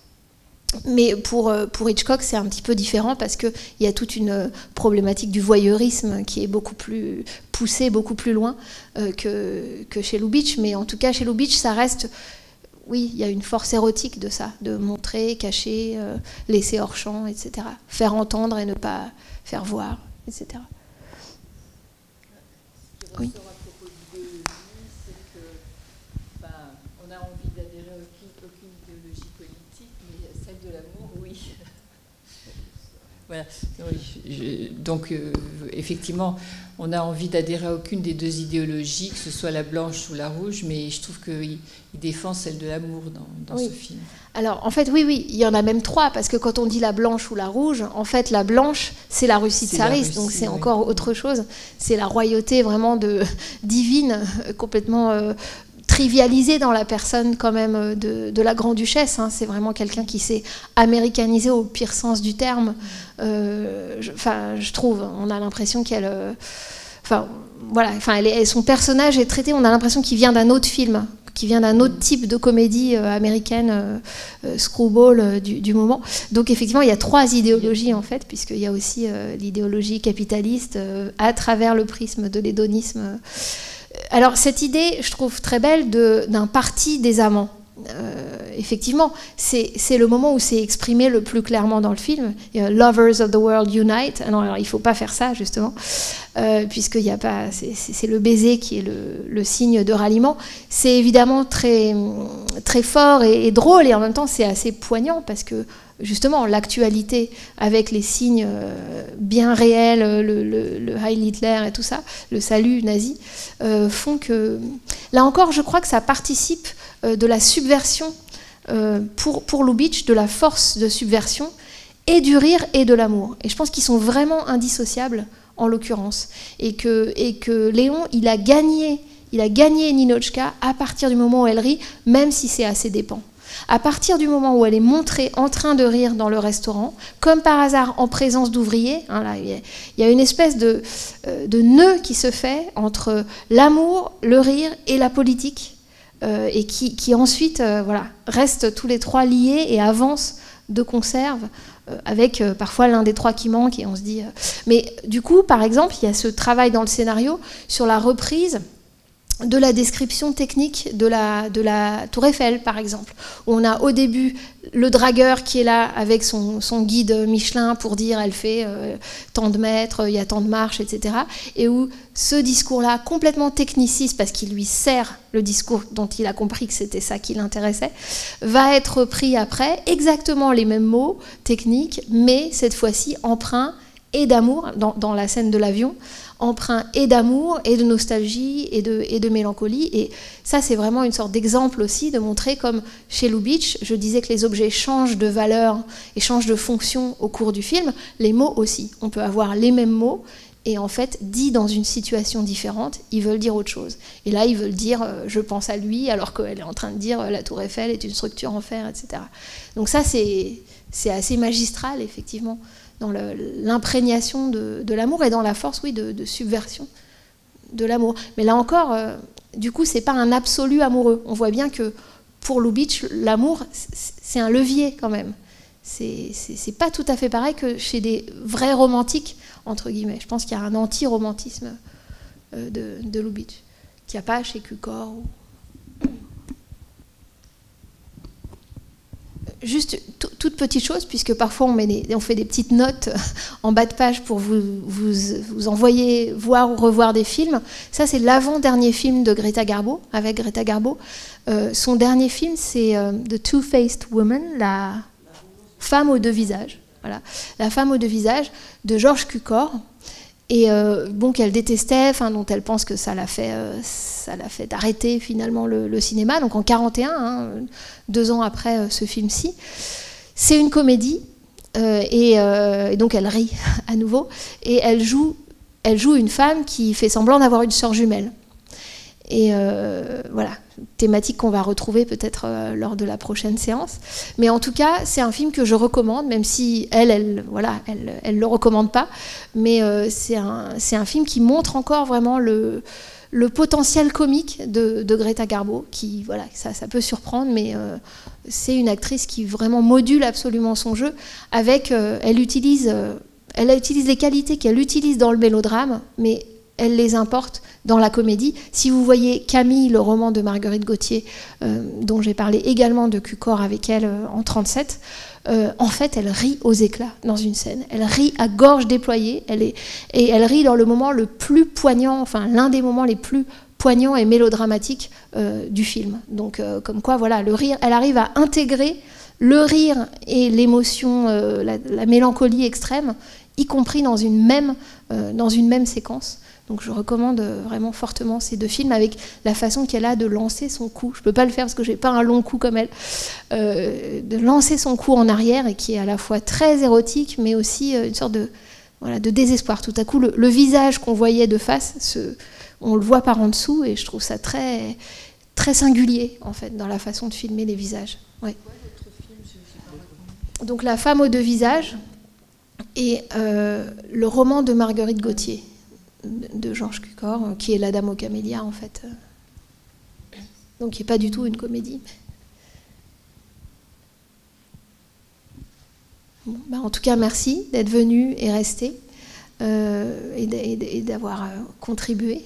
Mais pour Hitchcock, c'est un petit peu différent parce qu'il y a toute une problématique du voyeurisme qui est beaucoup plus poussée, beaucoup plus loin que chez Lubitsch. Mais en tout cas, chez Lubitsch, ça reste... Oui, il y a une force érotique de ça, de montrer, cacher, laisser hors champ, etc. Faire entendre et ne pas faire voir, etc. Oui. On a envie d'adhérer à aucune idéologie politique, mais celle de l'amour, oui. Voilà. Donc, effectivement, on a envie d'adhérer à aucune des deux idéologies, que ce soit la blanche ou la rouge, mais je trouve qu'il défend celle de l'amour dans ce film. Alors, en fait, oui, il y en a même trois, parce que quand on dit la blanche ou la rouge, en fait, la blanche, c'est la Russie tsariste, donc c'est encore autre chose. C'est la royauté vraiment divine, complètement... trivialisé dans la personne quand même de la Grand-Duchesse. Hein. C'est vraiment quelqu'un qui s'est américanisé au pire sens du terme. Je trouve, on a l'impression qu'elle... son personnage est traité, on a l'impression qu'il vient d'un autre film, qui vient d'un autre type de comédie américaine, screwball du moment. Donc effectivement, il y a trois idéologies en fait, puisqu'il y a aussi l'idéologie capitaliste à travers le prisme de l'hédonisme. Alors cette idée, je trouve très belle, d'un parti des amants. Effectivement, c'est le moment où c'est exprimé le plus clairement dans le film. Lovers of the world unite. Alors il ne faut pas faire ça justement, puisqu'il y a pas. C'est le baiser qui est le signe de ralliement. C'est évidemment très très fort et drôle, et en même temps c'est assez poignant parce que justement l'actualité avec les signes bien réels, le Heil Hitler et tout ça, le salut nazi, font que là encore, je crois que ça participe de la subversion pour Lubitsch, de la force de subversion et du rire et de l'amour. Et je pense qu'ils sont vraiment indissociables en l'occurrence, et que Léon, il a gagné Ninotchka à partir du moment où elle rit, même si c'est à ses dépens. À partir du moment où elle est montrée en train de rire dans le restaurant, comme par hasard en présence d'ouvriers, hein, là, il y a une espèce de nœud qui se fait entre l'amour, le rire et la politique, et qui ensuite restent tous les trois liés et avancent de conserve, avec parfois l'un des trois qui manque, et on se dit... Mais du coup, par exemple, il y a ce travail dans le scénario sur la reprise de la description technique de la Tour Eiffel, par exemple, où on a au début le dragueur qui est là avec son guide Michelin pour dire elle fait tant de mètres, il y a tant de marches, etc. Et où ce discours-là, complètement techniciste, parce qu'il lui sert le discours dont il a compris que c'était ça qui l'intéressait, va être pris après, exactement les mêmes mots techniques, mais cette fois-ci empreint et d'amour, dans la scène de l'avion, empreint et d'amour, et de nostalgie, et de mélancolie. Et ça, c'est vraiment une sorte d'exemple aussi, de montrer comme chez Lubitsch, je disais que les objets changent de valeur et changent de fonction au cours du film, les mots aussi. On peut avoir les mêmes mots, et en fait, dit dans une situation différente, ils veulent dire autre chose. Et là, ils veulent dire « je pense à lui », alors qu'elle est en train de dire « la Tour Eiffel est une structure en fer », etc. Donc ça, c'est assez magistral, effectivement, dans l'imprégnation de l'amour et dans la force, oui, de subversion de l'amour. Mais là encore, du coup, c'est pas un absolu amoureux. On voit bien que pour Lubitsch, l'amour, c'est un levier quand même. C'est pas tout à fait pareil que chez des vrais romantiques, entre guillemets. Je pense qu'il y a un anti-romantisme de Lubitsch, qu'il n'y a pas chez Cukor. Juste toute petite chose, puisque parfois on fait des petites notes en bas de page pour vous envoyer voir ou revoir des films. Ça, c'est l'avant-dernier film de Greta Garbo, avec Greta Garbo. Son dernier film, c'est The Two-Faced Woman, la femme aux deux visages. Voilà. La femme aux deux visages de Georges Cukor. Et qu'elle détestait, dont elle pense que ça l'a fait arrêter finalement le cinéma, donc en 1941, 2 ans après ce film-ci. C'est une comédie, et donc elle rit à nouveau, et elle joue une femme qui fait semblant d'avoir une sœur jumelle. Et voilà, thématique qu'on va retrouver peut-être lors de la prochaine séance. Mais en tout cas, c'est un film que je recommande, même si elle le recommande pas. Mais c'est un film qui montre encore vraiment le potentiel comique de Greta Garbo, qui, voilà, ça peut surprendre, mais c'est une actrice qui vraiment module absolument son jeu. Elle utilise les qualités qu'elle utilise dans le mélodrame, mais elle les importe dans la comédie. Si vous voyez Camille, le roman de Marguerite Gauthier, dont j'ai parlé également de Cukor avec elle en 1937, en fait, elle rit aux éclats dans une scène. Elle rit à gorge déployée, et elle rit dans le moment le plus poignant, l'un des moments les plus poignants et mélodramatiques du film. Donc, comme quoi, voilà, le rire, elle arrive à intégrer le rire et l'émotion, la mélancolie extrême, y compris dans une même séquence. Donc je recommande vraiment fortement ces 2 films, avec la façon qu'elle a de lancer son cou. Je ne peux pas le faire parce que je n'ai pas un long cou comme elle. De lancer son cou en arrière, et qui est à la fois très érotique, mais aussi une sorte de désespoir. Tout à coup, le visage qu'on voyait de face, on le voit par en dessous, et je trouve ça très, très singulier, en fait, dans la façon de filmer les visages. Ouais. Donc La femme aux deux visages et le roman de Marguerite Gauthier, de Georges Cukor, qui est La Dame aux camélias, en fait. Donc qui n'est pas du tout une comédie. Bon, en tout cas, merci d'être venu et resté, et d'avoir contribué.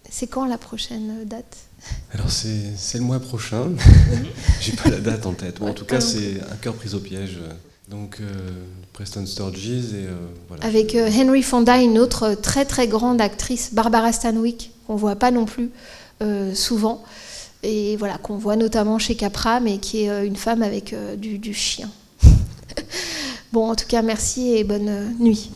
C'est quand la prochaine date ? Alors c'est le mois prochain. J'ai pas la date en tête. Bon, en tout cas, c'est Un cœur pris au piège. Donc Preston Sturges, et voilà. Avec Henry Fonda, une autre très très grande actrice, Barbara Stanwyck, qu'on voit pas non plus souvent, et voilà, qu'on voit notamment chez Capra, mais qui est une femme avec du chien. Bon, en tout cas, merci et bonne nuit.